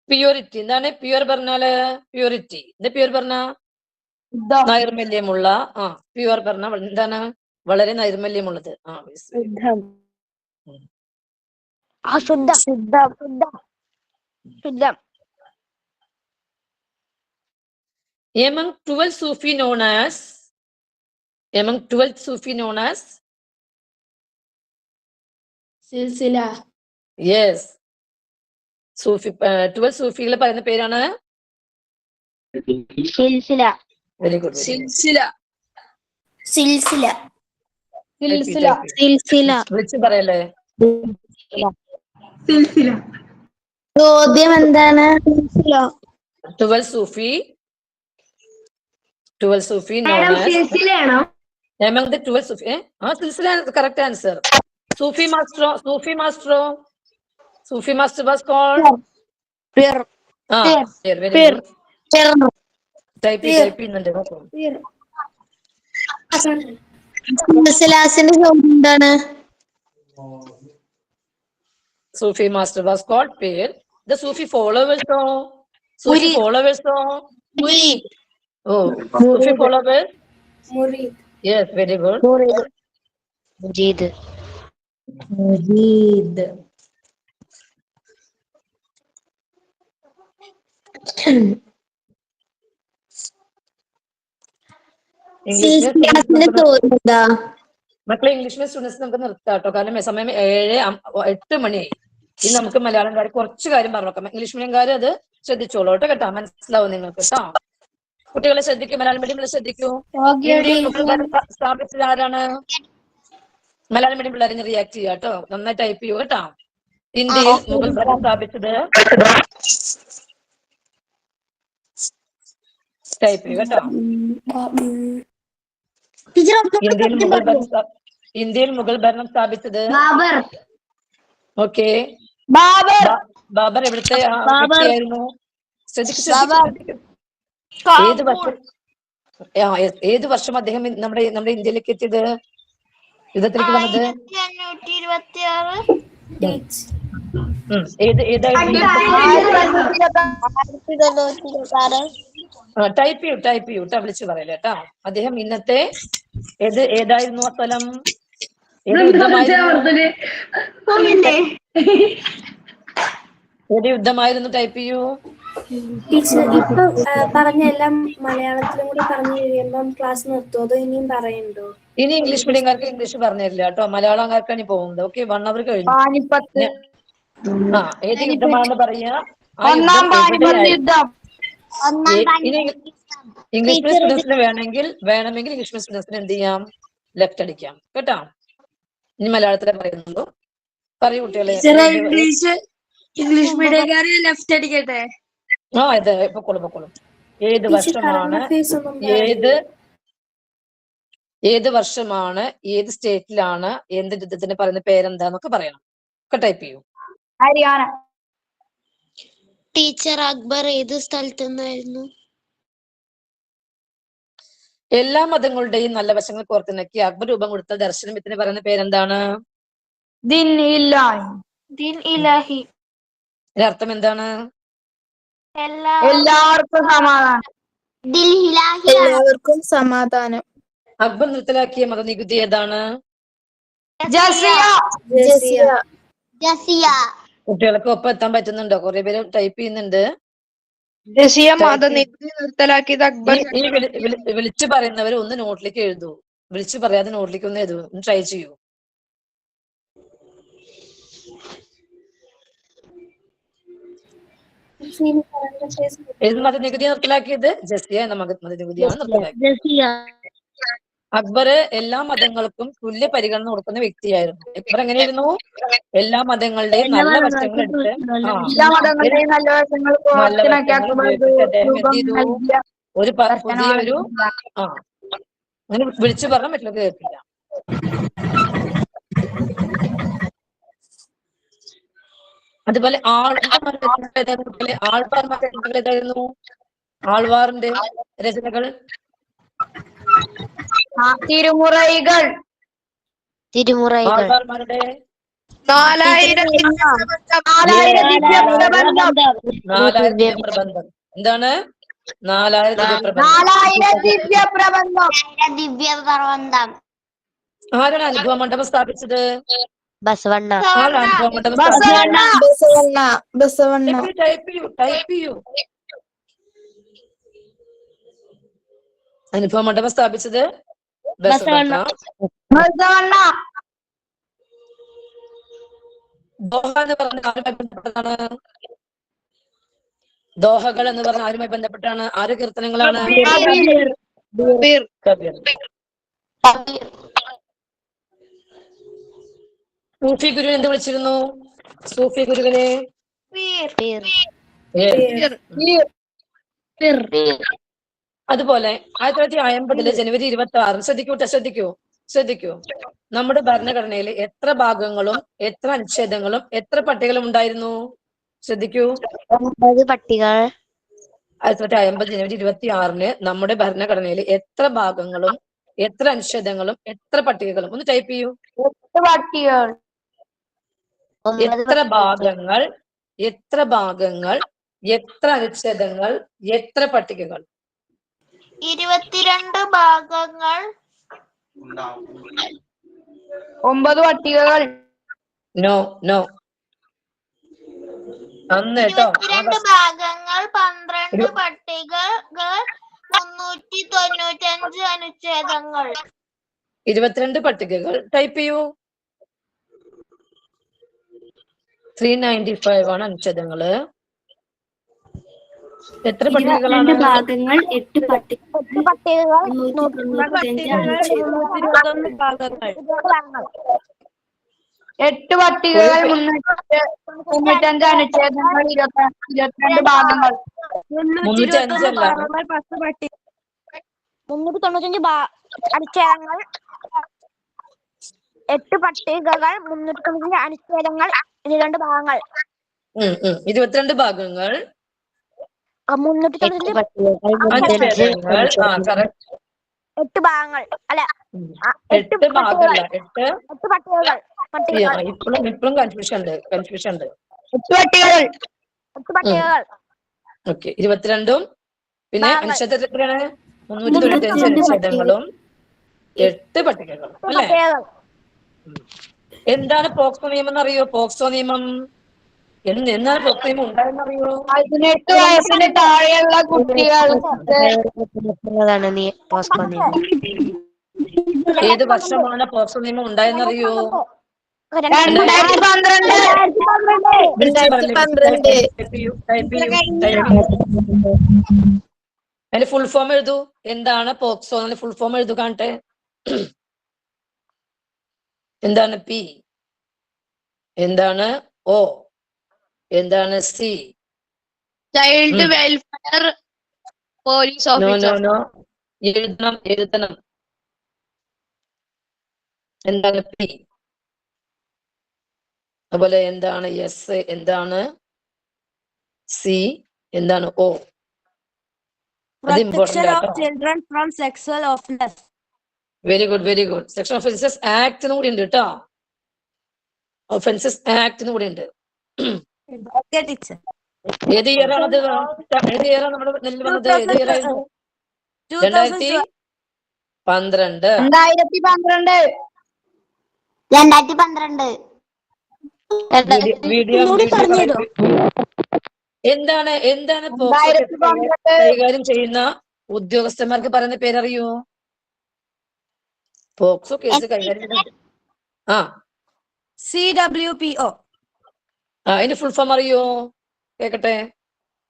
പ്യൂരിറ്റി. എന്താണ് പ്യൂർ പറഞ്ഞാല്? പ്യൂരിറ്റി. എന്താ പ്യൂർ പറഞ്ഞ? നൈർമല്യമുള്ള. പ്യൂർ പറഞ്ഞ എന്താണ്? വളരെ നൈർമല്യമുള്ളത്. ശുദ്ധം. അശുദ്ധം. ശുദ്ധം. ശുദ്ധം. Among 12 Sufi known as Silsila. yes സൂഫി 12 സൂഫികളെ പറയുന്ന പേരാണ് സിൽസില. Very good. സിൽസില. സിൽസില. സിൽസില. വിളിച്ചു പറയല്ലേ? ചോദ്യം എന്താണ്? 12 Sufi known as സിൽസിലയാണോ? among the 12 Sufi. Silsila correct answer. Sufi master was called pir. very good. Type ചെയ്യുന്നുണ്ട്. സിൽസിലാസിന്റെ ചോദ്യം എന്താണ്? Sufi master was called Pir. The Sufi followers murid. Sufi followers. Murid. Yes, very good. Murid. സിൽസിലാസിന്റെ ചോദ്യം എന്താ? മക്കളെ ഇംഗ്ലീഷ് സ്റ്റുഡൻസ് നമുക്ക് നിർത്താട്ടോ, കാരണം സമയം 7:08 മണിയായി. ഇനി നമുക്ക് മലയാളംകാർ കുറച്ച് കാര്യം പറഞ്ഞു നോക്കാം. ഇംഗ്ലീഷ് മീഡിയംകാർ അത് ശ്രദ്ധിച്ചോളൂട്ടോ കേട്ടോ, മനസ്സിലാവും നിങ്ങൾക്ക് കേട്ടോ. കുട്ടികളെ ശ്രദ്ധിക്കും, മലയാളം മീഡിയം ശ്രദ്ധിക്കൂ. ഇന്ത്യയിൽ മുഗൾ ഭരണം സ്ഥാപിച്ചത് ആരാണ്? മലയാളം മീഡിയം പിള്ളേരെ റിയാക്ട് ചെയ്യുക കേട്ടോ, നന്നായി ടൈപ്പ് ചെയ്യൂ കേട്ടോ. ഇന്ത്യയിൽ മുഗൾ ഭരണം സ്ഥാപിച്ചത് ടൈപ്പ് ചെയ്യൂ കേട്ടോ. ഇന്ത്യയിൽ മുഗൾ ഭരണം സ്ഥാപിച്ചത് ഓക്കെ. ബാബർ എവിടുത്തെ വ്യക്തിയായിരുന്നു? ശ്രദ്ധിക്കും. ഏത് വർഷം അദ്ദേഹം നമ്മുടെ ഇന്ത്യയിലേക്ക് എത്തിയത്, യുദ്ധത്തിലേക്ക് വന്നത്? ടൈപ്പ് ചെയ്യൂ വിളിച്ചു പറയല്ലേ കേട്ടോ. അദ്ദേഹം ഇന്നത്തെ ഏതായിരുന്നു ആ സ്ഥലം? ഏത് യുദ്ധമായിരുന്നു? ടൈപ്പ് ചെയ്യൂ. ടീച്ചർ ഇപ്പൊ പറഞ്ഞ എല്ലാം മലയാളത്തിലും കൂടി പറഞ്ഞു കഴിയുമ്പം ക്ലാസ് നിർത്തുമോ അതോ ഇനിയും പറയണ്ടോ? ഇനി ഇംഗ്ലീഷ് മീഡിയംകാർക്ക് ഇംഗ്ലീഷ് പറഞ്ഞു തരില്ല കേട്ടോ, മലയാളംകാർക്കാണ് ഇനി പോകുന്നത്. ഓക്കെ, 1 hour കഴിഞ്ഞു. ഏത് യുദ്ധമാണെന്ന് പറയാ. ഇംഗ്ലീഷ് മീഡിയം സ്റ്റുഡൻസിന് വേണമെങ്കിൽ ഇംഗ്ലീഷ് മീഡിയം സ്റ്റുഡൻസിന് എന്ത് ചെയ്യാം? ലെഫ്റ്റ് അടിക്കാം കേട്ടോ. ഇനി മലയാളത്തിലെ പറയുന്നുള്ളൂ. പറയൂ കുട്ടികളെ. ഇംഗ്ലീഷ് മീഡിയംകാര് ലെഫ്റ്റ് അടിക്കട്ടെ. ഇത് പൊക്കോളും. ഏത് വർഷമാണ് ഏത് സ്റ്റേറ്റിലാണ് എന്ത് യുദ്ധത്തിന് പറയുന്ന പേരെന്താന്നൊക്കെ പറയണം. ഒക്കെ ടൈപ്പ് ചെയ്യൂ. ഹരിയാന. ടീച്ചർ അക്ബർ ഏത് സ്ഥലത്ത് നിന്നായിരുന്നു? എല്ലാ മതങ്ങളുടെയും നല്ല വശങ്ങൾ കോർത്തിണക്കി അക്ബർ രൂപം കൊടുത്ത ദർശനത്തിന് പറയുന്ന പേരെന്താണ്? ദിൻ ഇലാഹി. ഇതിന്റെ അർത്ഥം എന്താണ്? എല്ലാവർക്കും സമാധാനം. അക്ബർ നിർത്തലാക്കിയ മതനികുതി ഏതാണ്? ജസിയ. കുട്ടികൾക്ക് ഒപ്പം എത്താൻ പറ്റുന്നുണ്ടോ? കുറെ പേര് ടൈപ്പ് ചെയ്യുന്നുണ്ട്. ജസിയ മതനികുതി നിർത്തലാക്കിയത് അക്ബർ. വിളിച്ചു പറയുന്നവർ ഒന്ന് നോട്ടിലേക്ക് എഴുതൂ. വിളിച്ചു പറയാതെ നോട്ടിലേക്ക് ഒന്ന് എഴുതൂ. ഒന്ന് ട്രൈ ചെയ്യൂ. ഏത് മതനികുതി നിർത്തലാക്കിയത്? ജസിയ എന്ന മതനികുതിയാണ് നിർത്തലാക്കിയത്. അക്ബർ എല്ലാ മതങ്ങൾക്കും തുല്യ പരിഗണന കൊടുക്കുന്ന വ്യക്തിയായിരുന്നു. അക്ബർ എങ്ങനെയായിരുന്നു? എല്ലാ മതങ്ങളുടെയും നല്ല വശങ്ങൾ എടുത്ത് ഒരു പുതിയൊരു അങ്ങനെ വിളിച്ചു പറഞ്ഞാൽ മറ്റുള്ളവർക്ക് കേൾക്കില്ല. അതുപോലെ ആൾവാറിന്റെ ഏതായിരുന്നു? ആൾവാറിന്റെ രചനകൾ തിരുമുറൈകൾ. ആൾവാർമാരുടെ നാലായിരം ദിവ്യപ്രബന്ധം. എന്താണ് 4000 ദിവ്യപ്രബന്ധം. ദിവ്യപ്രബന്ധം. ആരാണ് അനുഭവ മണ്ഡപം സ്ഥാപിച്ചത്? ബസവണ്ണ. ആരാണ് അനുഭവ മണ്ഡപം സ്ഥാപിച്ചത്? ടൈപ്പ് ചെയ്യൂ. അനുഭവ മണ്ഡപം സ്ഥാപിച്ചത് ബസവണ്ണ. ദോഹ എന്ന് പറഞ്ഞ ആരുമായി ബന്ധപ്പെട്ടതാണ്? ദോഹകൾ എന്ന് പറഞ്ഞ ആരുമായി ബന്ധപ്പെട്ടാണ്? ആര് കീർത്തനങ്ങളാണ്? കബീർ. സൂഫി ഗുരു എന്ത് വിളിച്ചിരുന്നു? സൂഫി ഗുരുവിനെ അതുപോലെ 1950 ജനുവരി 26 ശ്രദ്ധിക്കൂ. നമ്മുടെ ഭരണഘടനയിൽ എത്ര ഭാഗങ്ങളും എത്ര അനുച്ഛേദങ്ങളും എത്ര പട്ടികകളും ഉണ്ടായിരുന്നു? ശ്രദ്ധിക്കൂ. 9 പട്ടികൾ. 1950 ജനുവരി 26 നമ്മുടെ ഭരണഘടനയിൽ എത്ര ഭാഗങ്ങളും എത്ര അനുച്ഛേദങ്ങളും എത്ര പട്ടികകളും? ഒന്ന് ടൈപ്പ് ചെയ്യൂ. 8 പട്ടികൾ. എത്ര ഭാഗങ്ങൾ എത്ര അനുച്ഛേദങ്ങൾ എത്ര പട്ടികകൾ? 22 ഭാഗങ്ങൾ. 9 പട്ടികകൾ. നോ അന്ന് കേട്ടോ. 22 ഭാഗങ്ങൾ, 12 പട്ടികകൾ, 395 അനുച്ഛേദങ്ങൾ. 22 പട്ടികകൾ ടൈപ്പ് ചെയ്യൂ. 395 ആണ് അനുച്ഛേദങ്ങള്. എത്ര പട്ടികകളാണ്? ഭാഗങ്ങൾ, 8 പട്ടികകൾ, 8 പട്ടികകൾ, 395 അനുച്ഛേദങ്ങൾ, 22 ഭാഗങ്ങൾ. 305 അല്ല. 395 അനുച്ഛേദങ്ങൾ, 8 പട്ടികകൾ, 395 അനുച്ഛേദങ്ങൾ, 22 ഭാഗങ്ങൾ. 22 ഭാഗങ്ങൾ, 395 അനുച്ഛേദങ്ങൾ. കറക്റ്റ്. 8 ഭാഗങ്ങൾ അല്ല 8 ഭാഗമല്ല, 8 പട്ടികകൾ. ഇപ്പോഴും കൺഫ്യൂഷൻ ഉണ്ട്. 8 പട്ടികകൾ. ഓക്കെ. 22ഉം പിന്നെ അനുച്ഛേദം എത്രയാണ്? 395 അനുച്ഛേദങ്ങളും 8 പട്ടികകളും അല്ലേ? എന്താണ് പോക്സോ നിയമം എന്നറിയോ? പോക്സോ നിയമം എന്നാണ് പോക്സോ നിയമം ഉണ്ടായെന്നറിയോ? 18 വയസ്സിന് താഴെയുള്ള കുട്ടികൾ. ഏത് വർഷമാണ് പോക്സോ നിയമം ഉണ്ടായെന്നറിയോ? 2012. അതിന്റെ ഫുൾ ഫോം എഴുതൂ. എന്താണ് പോക്സോ? ഫുൾ ഫോം എഴുതൂ കാണട്ടെ. എന്താണ് പി? എന്താണ് ഒ? എന്താണ് C? Child welfare police officer. എഴുതണം. എന്താണ് പി? അതുപോലെ എന്താണ് എസ്? എന്താണ് സി? എന്താണ് ഒ? അത് ഇമ്പോർട്ടന്റ് ആട്ടോ. Children from sexual offences. Very good. Section offences act കൂടി ഉണ്ട് കേട്ടോ. ഓഫൻസസ് ആക്ട് കൂടി ഉണ്ട്. ഏത് ഇയർ ആണത്? ഏത് ഇയർ ആണ് നമ്മുടെ നെല്ല് വന്നത്? ഏത് ഇയർ ആയിരുന്നു? 2012. 2012. എന്താണ് പോക്സോ കൈകാര്യം ചെയ്യുന്ന ഉദ്യോഗസ്ഥന്മാർക്ക് പറയുന്ന പേരറിയോ? പോക്സോ കേസ് കൈകാര്യം ചെയ്യുന്നത് CWPO. അതിന്റെ ഫുൾ ഫോം അറിയോ? കേക്കട്ടെ.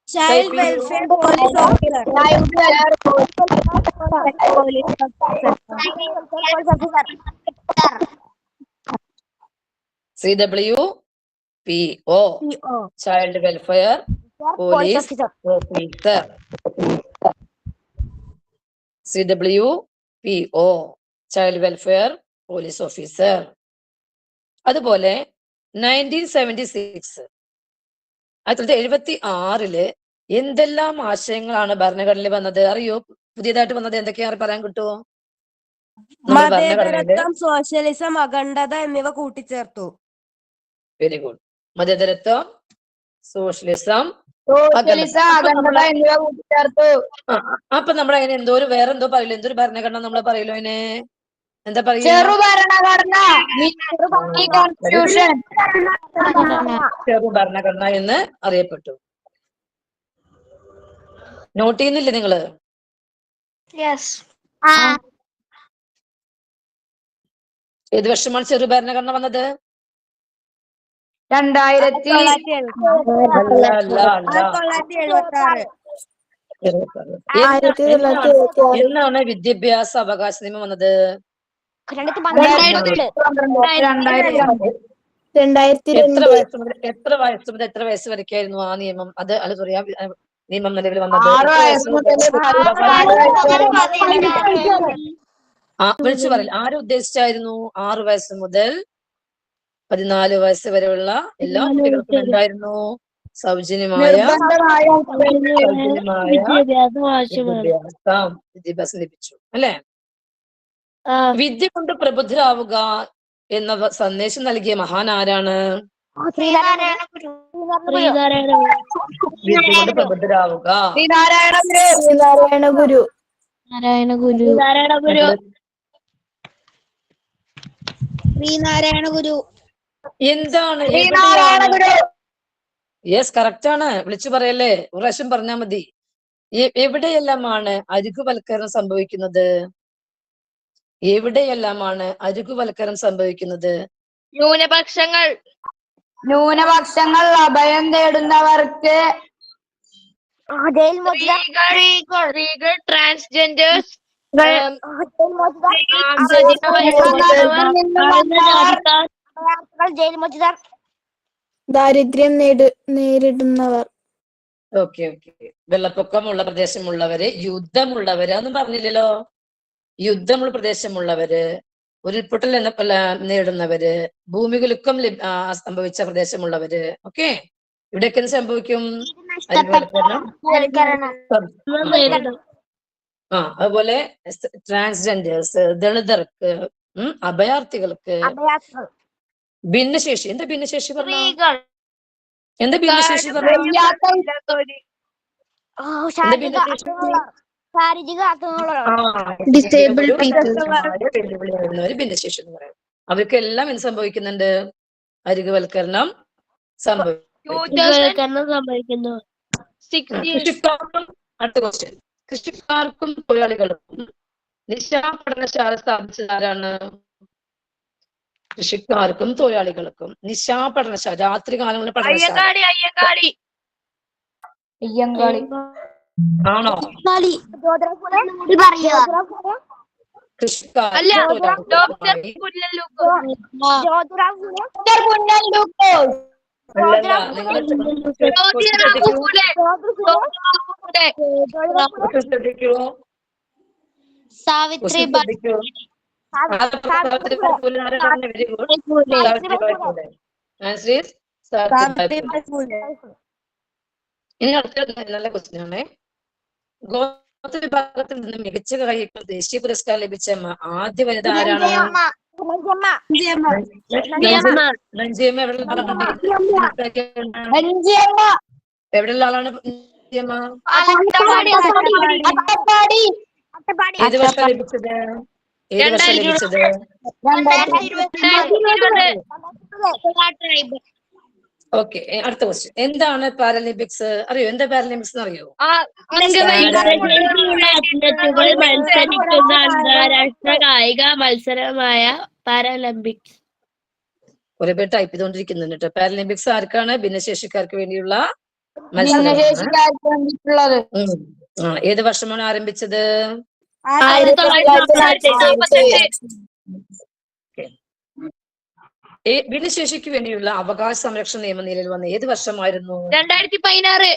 Child welfare police officer. CWPO child welfare police officer. CWPO child welfare police officer. അതുപോലെ 1976 1976 എന്തെല്ലാം ആശയങ്ങളാണ് ഭരണഘടനയിൽ വന്നത് അറിയോ? പുതിയതായിട്ട് വന്നത് എന്തൊക്കെയാണ് പറയാൻ കിട്ടുമോ? മതേതരത്വം, സോഷ്യലിസം, അഖണ്ഡത എന്നിവ കൂട്ടിച്ചേർത്തു. Very good. മതേതരത്വം, സോഷ്യലിസം. അപ്പൊ നമ്മൾ അതിന് വേറെന്തോ പറയില്ല, എന്തൊരു ഭരണഘടന നമ്മൾ പറയല്ലോ അതിനെ എന്താ പറയുക? ചെറു ഭരണഘടന എന്ന് അറിയപ്പെട്ടു. നോട്ട് ചെയ്യുന്നില്ലേ നിങ്ങള്? ഏത് വർഷമാണ് ചെറു ഭരണഘടന വന്നത്? 1976. എന്നാണ് വിദ്യാഭ്യാസ അവകാശ നിയമം വന്നത്? 2002. എത്ര വയസ്സ് മുതൽ എത്ര വയസ്സ് വരയ്ക്കായിരുന്നു ആ നിയമം? അത് പറയാ നിയമം നിലവിൽ വന്നത് വിളിച്ചു പറയില്ല. ആരും ഉദ്ദേശിച്ചായിരുന്നു 6 വയസ്സ് മുതൽ 14 വയസ്സ് വരെയുള്ള എല്ലാ കുട്ടികൾക്കും എന്തായിരുന്നു? സൗജന്യമായ വിദ്യാഭ്യാസം ലഭിച്ചു അല്ലെ? വിദ്യ കൊണ്ട് പ്രബുദ്ധരാവുക എന്ന സന്ദേശം നൽകിയ മഹാൻ ആരാണ്? വിദ്യ കൊണ്ട് പ്രബുദ്ധരാവുക. എന്താണ്? യെസ്, കറക്റ്റ് ആണ്. വിളിച്ചു പറയല്ലേ, ഒരു പ്രാവശ്യം പറഞ്ഞാൽ മതി. എവിടെയെല്ലാമാണ് അരികുവൽക്കരണം സംഭവിക്കുന്നത്? എവിടെയെല്ലാമാണ് അരികുവൽക്കരണം സംഭവിക്കുന്നത്? ന്യൂനപക്ഷങ്ങൾ അഭയം തേടുന്നവർക്ക്, സ്ത്രീകൾ, ട്രാൻസ്ജെൻഡേഴ്സ്, ദാരിദ്ര്യം നേരിടുന്നവർ. ഓക്കെ. വെള്ളപ്പൊക്കമുള്ള പ്രദേശമുള്ളവര്, യുദ്ധമുള്ളവരാന്നും പറഞ്ഞില്ലല്ലോ. യുദ്ധമുള്ള പ്രദേശമുള്ളവര്, ഉരുൾപൊട്ടൽ നേടുന്നവര്, ഭൂമികുലുക്കം സംഭവിച്ച പ്രദേശമുള്ളവര്. ഓക്കെ, ഇവിടെയൊക്കെ സംഭവിക്കും അതുപോലെ ട്രാൻസ്ജെൻഡേഴ്സ്, ദളിതർക്ക്, അഭയാർത്ഥികൾക്ക്, ഭിന്നശേഷി. എന്താ ഭിന്നശേഷി പറഞ്ഞ? എന്താ ഭിന്നശേഷി പറഞ്ഞ? Disabled people. ഭിന്നശേഷി എന്ന് പറയാം. അവർക്കെല്ലാം എന്ത് സംഭവിക്കുന്നുണ്ട്? അരികുവൽക്കരണം സംഭവിക്കുന്നു. അടുത്ത ക്വസ്റ്റ്യൻ. കൃഷിക്കാർക്കും തൊഴിലാളികൾക്കും നിശാപഠനശാല സ്ഥാപിച്ചത് ആരാണ്? കൃഷിക്കാർക്കും തൊഴിലാളികൾക്കും നിശാപഠനശാല, രാത്രി കാലങ്ങളിൽ പഠനശാല. ആണോ? ഇനി അടുത്ത നല്ല ക്വസ്റ്റ്യൻ ആണ്. ഗോത്ര വിഭാഗത്തിൽ നിന്ന് മികച്ച കൈകൾ ദേശീയ പുരസ്കാരം ലഭിച്ച ആദ്യ വനിത ആരാണ്? നഞ്ചിയമ്മ. എവിടെയുള്ള ആളാണ് നഞ്ചിയമ്മ? ഏത് വർഷം ലഭിച്ചത്? ഓക്കെ, അടുത്ത ക്വസ്റ്റ്യൻ. എന്താണ് പാരാലിമ്പിക്സ്? അറിയോ? എന്താ പാരാലിമ്പിക്സ് അറിയോ? അത്ലറ്റുകൾ മത്സരിക്കുന്ന അന്താരാഷ്ട്ര കായിക മത്സരമായ പാരാലിമ്പിക്സ്. കുറെ പേര് ടൈപ്പ് ചെയ്തുകൊണ്ടിരിക്കുന്നുണ്ട് കേട്ടോ. പാരാലിമ്പിക്സ് ആർക്കാണ്? ഭിന്നശേഷിക്കാർക്ക് വേണ്ടിയുള്ള മത്സരം. ഏത് വർഷമാണ് ആരംഭിച്ചത്? 1948. ഭിന്നശേഷിക്ക് വേണ്ടിയുള്ള അവകാശ സംരക്ഷണ നിയമം നിലവിൽ വന്ന ഏത് വർഷമായിരുന്നു? 2016.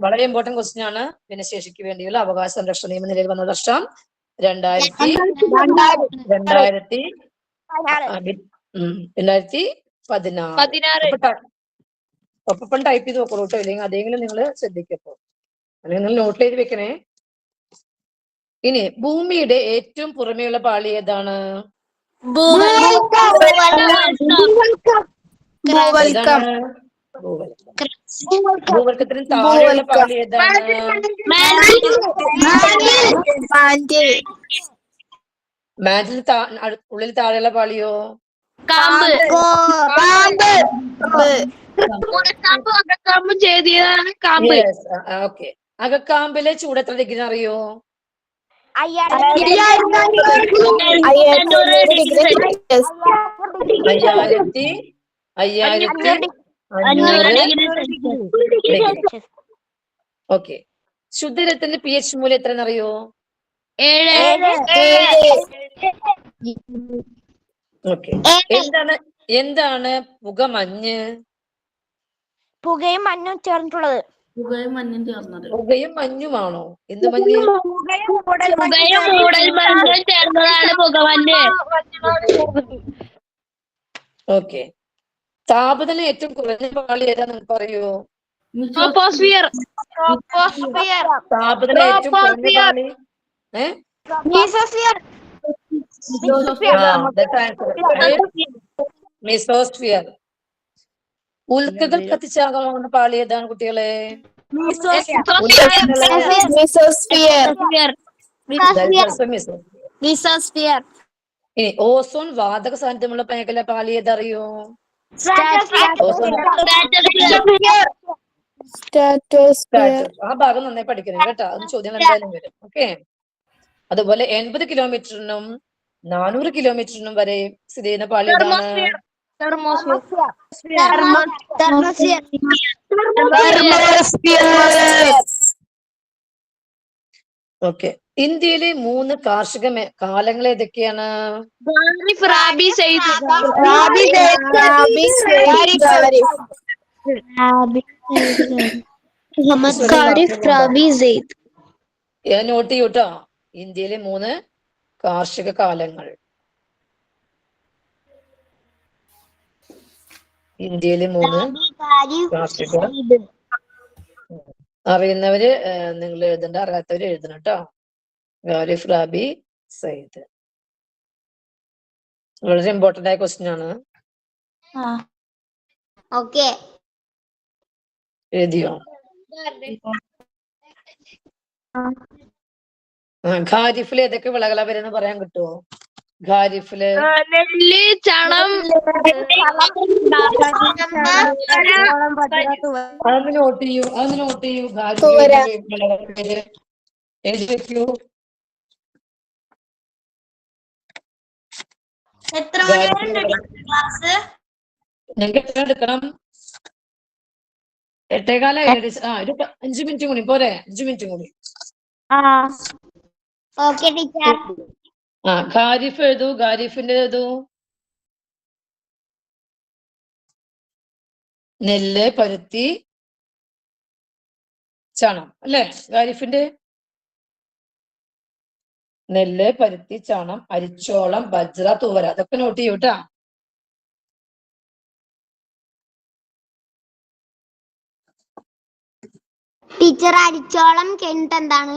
വളരെ ഇമ്പോർട്ടന്റ് ക്വസ്റ്റ്യൻ ആണ്. ഭിന്നശേഷിക്ക് വേണ്ടിയുള്ള അവകാശ സംരക്ഷണ നിയമം നിലവിൽ വന്ന വർഷം 2016. ഒപ്പം ടൈപ്പ് ചെയ്ത് നോക്കൂ കേട്ടോ, ഇല്ലെങ്കിൽ അതെങ്കിലും നിങ്ങൾ ശ്രദ്ധിക്കപ്പോ, അല്ലെങ്കിൽ നിങ്ങൾ നോട്ട് ചെയ്ത് വെക്കണേ. ഇനി ഭൂമിയുടെ ഏറ്റവും പുറമെയുള്ള പാളി ഏതാണ്? ഭൂവൽക്കം. ഏതാണ്? ഭൂവൽക്കത്തിന് താഴെയുള്ള പാളി ഏതാണ്? മാൻഡിൽ ഉള്ളിൽ താഴെയുള്ള പാളിയോ? അകക്കാമ്പ് ചെയ്തതാണ് കാമ്പ്. ഓക്കെ. അകക്കാമ്പിലെ ചൂട് എത്ര ഡിഗ്രി അറിയോ? 5500 ഓക്കെ. ശുദ്ധജലത്തിന്റെ pH മൂല്യം എത്രയെന്നറിയോ? 7. ഓക്കെ. എന്താണ് പുകമഞ്ഞ്? പുകയും മഞ്ഞും ചേർന്നിട്ടുള്ളത്. പുകയും മഞ്ഞുമാണോ? എന്ത് മഞ്ഞ്? പുകയും മൂടൽമഞ്ഞും ചേർന്നതാണ് പുകമഞ്ഞ്. ഓക്കെ. താപനില ഏറ്റവും കുറഞ്ഞ പാളി ഏതാ നിങ്ങൾക്ക് പറയൂ? ട്രോപ്പോസ്ഫിയർ. താപനില ഏറ്റവും കുറഞ്ഞ പാളി മെസോസ്ഫിയർ. ഉൽക്കകൾ കത്തിച്ചാകാവുന്ന പാളി ഏതാണ് കുട്ടികളെ? ഇനി ഓസോൺ വാതക സാന്നിധ്യമുള്ള മേഖല പാളി ഏതറിയോ? ആ ഭാഗം നന്നായി പഠിക്കണം കേട്ടോ. അത് ചോദ്യം എന്തായാലും വരും. ഓക്കെ. അതുപോലെ 80 കിലോമീറ്ററിനും 400 കിലോമീറ്ററിനും വരെ സ്ഥിതി ചെയ്യുന്ന പാളി ഏതാണ്? ഓക്കെ. ഇന്ത്യയിലെ 3 കാർഷിക കാലങ്ങൾ ഏതൊക്കെയാണ്? നോട്ട് ചെയ്യൂട്ടോ. ഇന്ത്യയിലെ 3 കാർഷിക കാലങ്ങൾ. ഇന്ത്യയിലെ 3 കാർഷിക. അറിയുന്നവര് നിങ്ങൾ എഴുതണ്ട, അറിയാത്തവര് എഴുതണം കേട്ടോ. ഖാരിഫ്, റാബി, സയ്യിദ്. വളരെ ഇമ്പോർട്ടന്റ് ആയ ക്വസ്റ്റ്യൻ ആണ്. എഴുതിയോ? ഖാരിഫില് ഏതൊക്കെ വിളകളാ വരുന്ന പറയാൻ കിട്ടുമോ? ഖാരിഫില് നെല്ല്, ചണം, അതൊന്ന് നോട്ട് ചെയ്യൂ. ഖാരിഫില് എഴുതി വെക്കൂ. നിങ്ങൾക്ക് എത്ര എടുക്കണം? 8:15. ഒരു 5 മിനിറ്റ് കൂടി പോരെ? 5 മിനിറ്റ് കൂടി. ഖാരിഫ് എഴുതൂ. ഖാരിഫിന്റെ എഴുതൂ. നെല്ല്, പരുത്തി, ചണം അല്ലേ? ഖാരിഫിന്റെ നെല്ല്, പരുത്തി, ചണം, അരിച്ചോളം, ബജ്ര, തുവര. അതൊക്കെ നോട്ട് ചെയ്യൂട്ടാ. ടീച്ചർ, അരിച്ചോളം കഴിഞ്ഞിട്ട് എന്താണ്?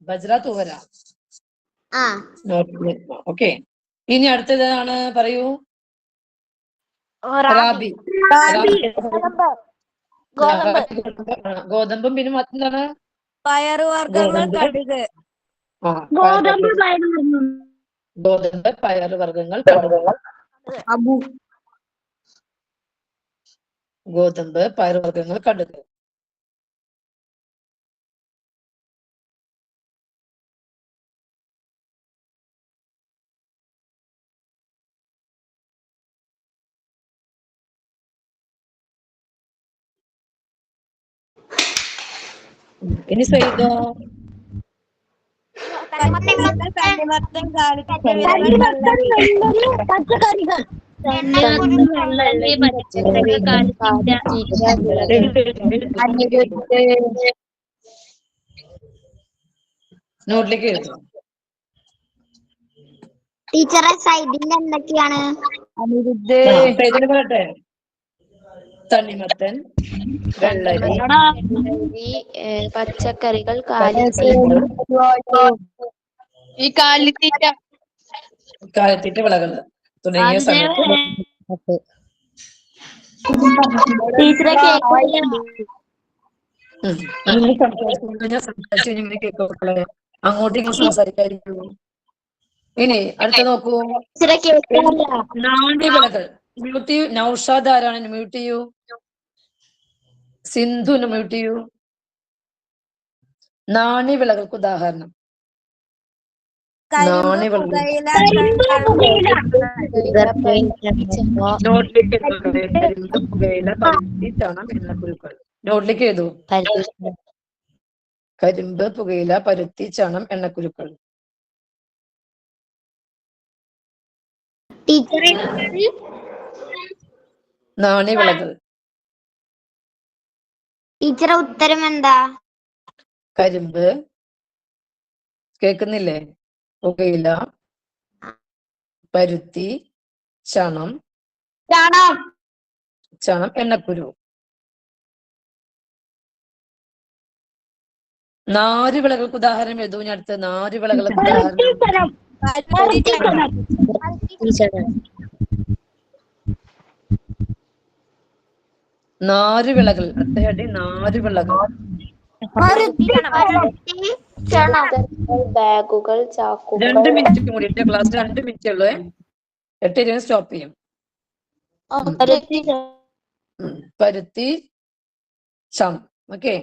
ബജ്ര, തുവര. ഓക്കെ. ഇനി അടുത്തതാണ് പറയൂ. റാബി. ഗോതമ്പും പിന്നെ മറ്റെന്താണ്? പയറുവർഗ്ഗങ്ങൾ, കടുക്. ഗോതമ്പ്, പയറുവർഗ്ഗങ്ങൾ, ഗോതമ്പ്, പയറുവർഗ്ഗങ്ങൾ, കടുക്. ഇനി സയ്യിദോ? പച്ചക്കറികൾ. നോട്ടിലേക്ക് എഴുതും. ടീച്ചറെ, സൈഡിന്റെ എന്തൊക്കെയാണ്? പറയട്ടെ. തണ്ണിമത്തൻ, വെള്ളരി, പച്ചക്കറികൾ, ഈ കാലിത്തീറ്റ. കാലിത്തീറ്റ വിളകൾ തുടങ്ങിയ സമയത്ത് ടീച്ചറെ കേൾക്കില്ല. നിങ്ങൾ സംസാരിച്ചു ഇങ്ങനെ കേൾക്കുമ്പോളെ അങ്ങോട്ടും ഇങ്ങോട്ടും സംസാരിക്കാതിരിക്കൂ. ഇനി അടുത്ത നോക്കൂ. ടീച്ചറെ കേൾക്കില്ല. നാണ്യവിളകൾ. മ്യൂട്ട് ചെയ്യൂ. നൗഷാദ് ആരാണ്? മ്യൂട്ട് ചെയ്യൂ. സിന്ധു മ്യൂട്ട് ചെയ്യൂ. നാണ്യവിളകൾക്ക് ഉദാഹരണം. നാണ്യവിളകൾ നോട്ടിലേക്ക് എഴുതൂ. കരിമ്പ്, പുകയില, പരുത്തി, ചണം, എണ്ണക്കുരുക്കൾ. നോട്ടിലേക്ക് എഴുതൂ. കരിമ്പ്, പുകയില, പരുത്തി, ചണം, എണ്ണക്കുരുക്കൾ. ടീച്ചറെ നാണ്യവിളകൾ. ടീച്ചറെ ഉത്തരം എന്താ? കരിമ്പ്, കേൾക്കുന്നില്ലേ? പുകയില, പരുത്തി, ചണം, എണ്ണക്കുരു. നാരുവിളകൾക്ക് ഉദാഹരണം എഴുതൂ. ഞാൻ അടുത്ത് നാരുവിളകൾക്ക് ഉദാഹരണം. നാരുവിളകൾ. അടുത്തയാടി നാരുവിളകൾ. ബാഗുകൾ, ചാക്കുകൾ. 2 മിനിറ്റ് കൂടി ക്ലാസ്. 2 മിനിറ്റ് ഉള്ളൂ. 8:20 സ്റ്റോപ്പ് ചെയ്യും. പരുത്തി, ചണം. ഓക്കെ.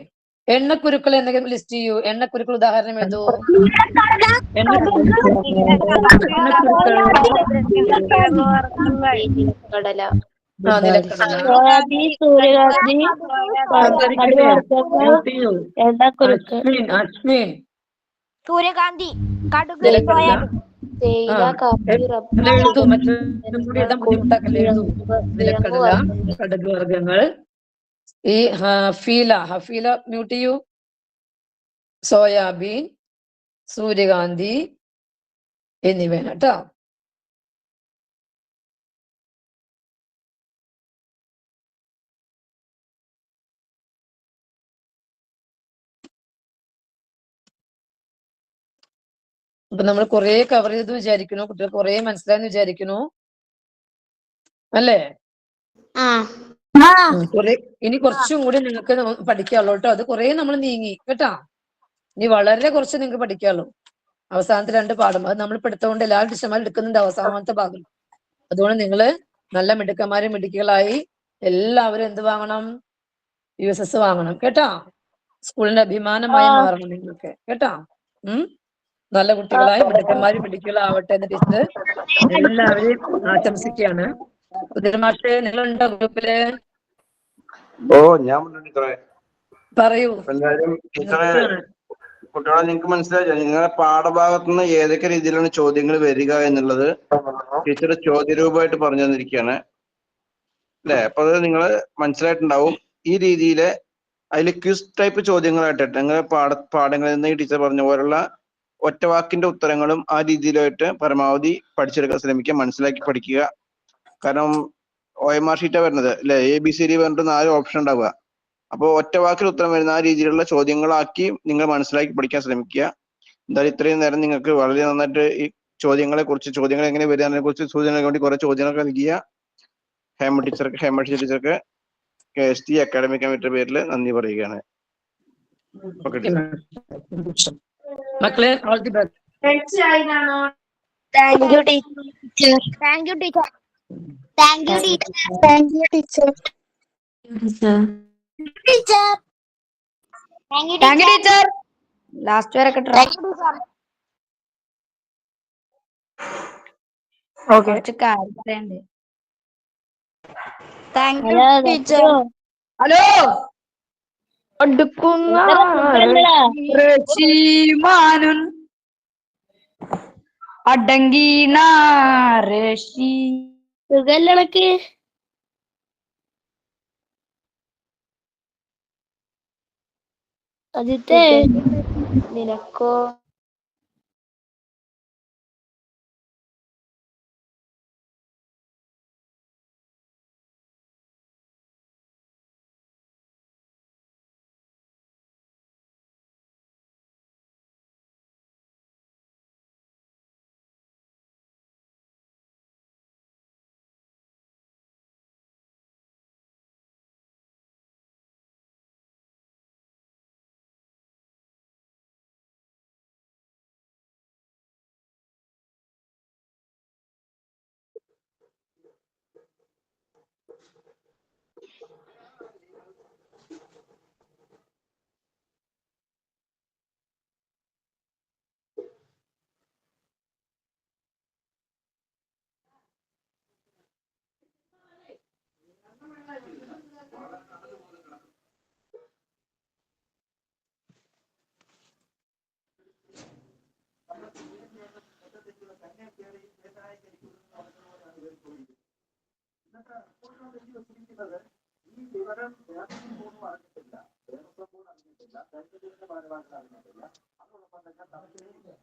എണ്ണക്കുരുക്കൾ എന്തെങ്കിലും ലിസ്റ്റ് ചെയ്യൂ. എണ്ണക്കുരുക്കൾ ഉദാഹരണം എഴുതൂ. കടല, നിലക്കടല. സോയാബീൻ, സൂര്യകാന്തി, അശ്വിൻ. സൂര്യകാന്തി, കടുക്, നിലക്കടല. തേയില, കാപ്പി, റബ്ബർ, എഴുതൂ. മറ്റൊന്നും കൂടി എഴുതാൻ ബുദ്ധിമുട്ടാക്കല്ലേ. എഴുതൂ. നിലക്കടല, കടുക് വർഗ്ഗങ്ങൾ. ഈ ഹഫീല മ്യൂട്ട് ചെയ്യൂ. സോയാബീൻ, സൂര്യകാന്തി എന്നിവയാണ് കേട്ടോ. അപ്പൊ നമ്മൾ കുറെ കവർ ചെയ്ത് വിചാരിക്കുന്നു. കുട്ടികൾ കുറെ മനസ്സിലായെന്ന് വിചാരിക്കുന്നു അല്ലേ? ഇനി കുറച്ചും കൂടി നിങ്ങൾക്ക് പഠിക്കാനുള്ളൂ കേട്ടോ. അത് കുറെ നമ്മൾ നീങ്ങി കേട്ടാ. ഇനി വളരെ കുറച്ച് നിങ്ങൾക്ക് പഠിക്കാനുള്ളൂ. അവസാനത്തെ 2 പാഠം അത് നമ്മൾ പഠിത്തമുണ്ട്. എല്ലാ ടീച്ചർമാരും എടുക്കുന്നുണ്ട് അവസാനത്തെ ഭാഗം. അതുകൊണ്ട് നിങ്ങള് നല്ല മിടുക്കന്മാരും മിടുക്കികളായി എല്ലാവരും എന്ത് വാങ്ങണം? USS വാങ്ങണം കേട്ടാ. സ്കൂളിന്റെ അഭിമാനമായി മാറണം നിങ്ങൾക്ക് കേട്ടാ. നല്ല കുട്ടികളായി മിടുക്കന്മാരും മിടുക്കികളാവട്ടെ എന്ന് ടീച്ചർ എല്ലാവരെയും ആശംസിക്കുകയാണ്. മാഷേ നിങ്ങളുണ്ടോ ഗ്രൂപ്പില്? ഓ ഞാൻ പറയൂ. എന്തായാലും ടീച്ചറെ കുട്ടികളെ നിങ്ങൾക്ക് മനസ്സിലായില്ല. നിങ്ങളുടെ പാഠഭാഗത്തു നിന്ന് ഏതൊക്കെ രീതിയിലാണ് ചോദ്യങ്ങൾ വരിക എന്നുള്ളത് ടീച്ചർ ചോദ്യരൂപമായിട്ട് പറഞ്ഞു തന്നിരിക്കുകയാണ് അല്ലെ? അപ്പൊ അത് നിങ്ങൾ മനസ്സിലായിട്ടുണ്ടാവും. ഈ രീതിയില് അതിൽ ക്വിസ് ടൈപ്പ് ചോദ്യങ്ങളായിട്ട് നിങ്ങളുടെ പാഠങ്ങളിൽ നിന്ന് ഈ ടീച്ചർ പറഞ്ഞ പോലുള്ള ഒറ്റവാക്കിന്റെ ഉത്തരങ്ങളും ആ രീതിയിലായിട്ട് പരമാവധി പഠിച്ചെടുക്കാൻ ശ്രമിക്കുക, മനസ്സിലാക്കി പഠിക്കുക. കാരണം OMR ഷീറ്റാ വരുന്നത് അല്ലെ? ABCD പറഞ്ഞിട്ട് 4 ഓപ്ഷൻ ഉണ്ടാവുക. അപ്പോൾ ഒറ്റ വാക്കിൽ ഉത്തരം വരുന്ന ആ രീതിയിലുള്ള ചോദ്യങ്ങളാക്കി നിങ്ങൾ മനസ്സിലാക്കി പഠിക്കാൻ ശ്രമിക്കുക. എന്തായാലും ഇത്രയും നേരം നിങ്ങൾക്ക് വളരെ നന്നായിട്ട് ഈ ചോദ്യങ്ങൾ എങ്ങനെ വരികയെ കുറിച്ച് സൂചനകൾക്ക് വേണ്ടി കുറെ ചോദ്യങ്ങളൊക്കെ നൽകിയ ഹേമ ടീച്ചർക്ക് KST അക്കാഡമിക് കമ്മിറ്റിയുടെ പേരിൽ നന്ദി പറയുകയാണ്. മക്കളെ all the best. Thank you teacher. Thank you teacher. Thank you teacher. Thank you teacher. Teacher thank you teacher. Last വരെ കിട്ടണം. കുറച്ച് കാര്യം പറയണ്ടേ. Thank you teacher. ഹലോ അടുക്കുന്ന റഷീമാനുൻ അടങ്കീണ റഷി സുഖല്ലണക്ക് അതിത്തെ നിനക്കോ?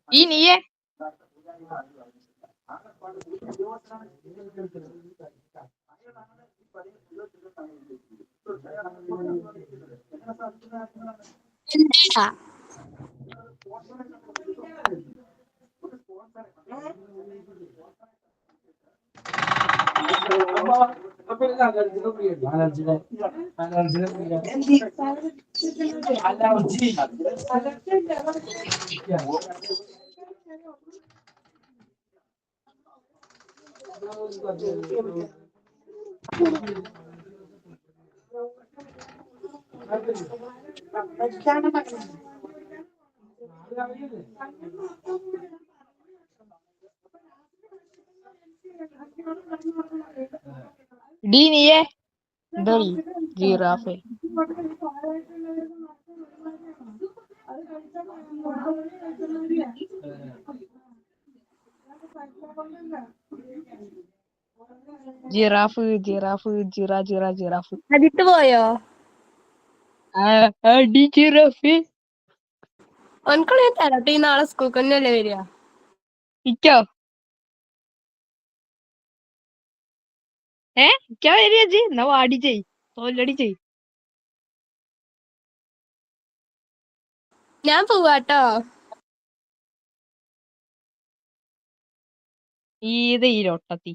ഈ നീയെ എന്താ ഡി നീയെ എന്താ ജിറാഫ് ജിറാഫ് ജിറാഫ് ജിറാഫ് അതിട്ട് പോയോ ഡി ജിറാഫ് ഓൻകളെ തരട്ടെ നാളെ സ്കൂൾ തന്നെയല്ലേ വരിക ഇക്കോ ഇക്കാ വരിക ജി എന്നാ വാടി ചെയ് തോല്ലടി ചെയ് ഞാൻ പോവാട്ടോ ഈരൊട്ടത്തി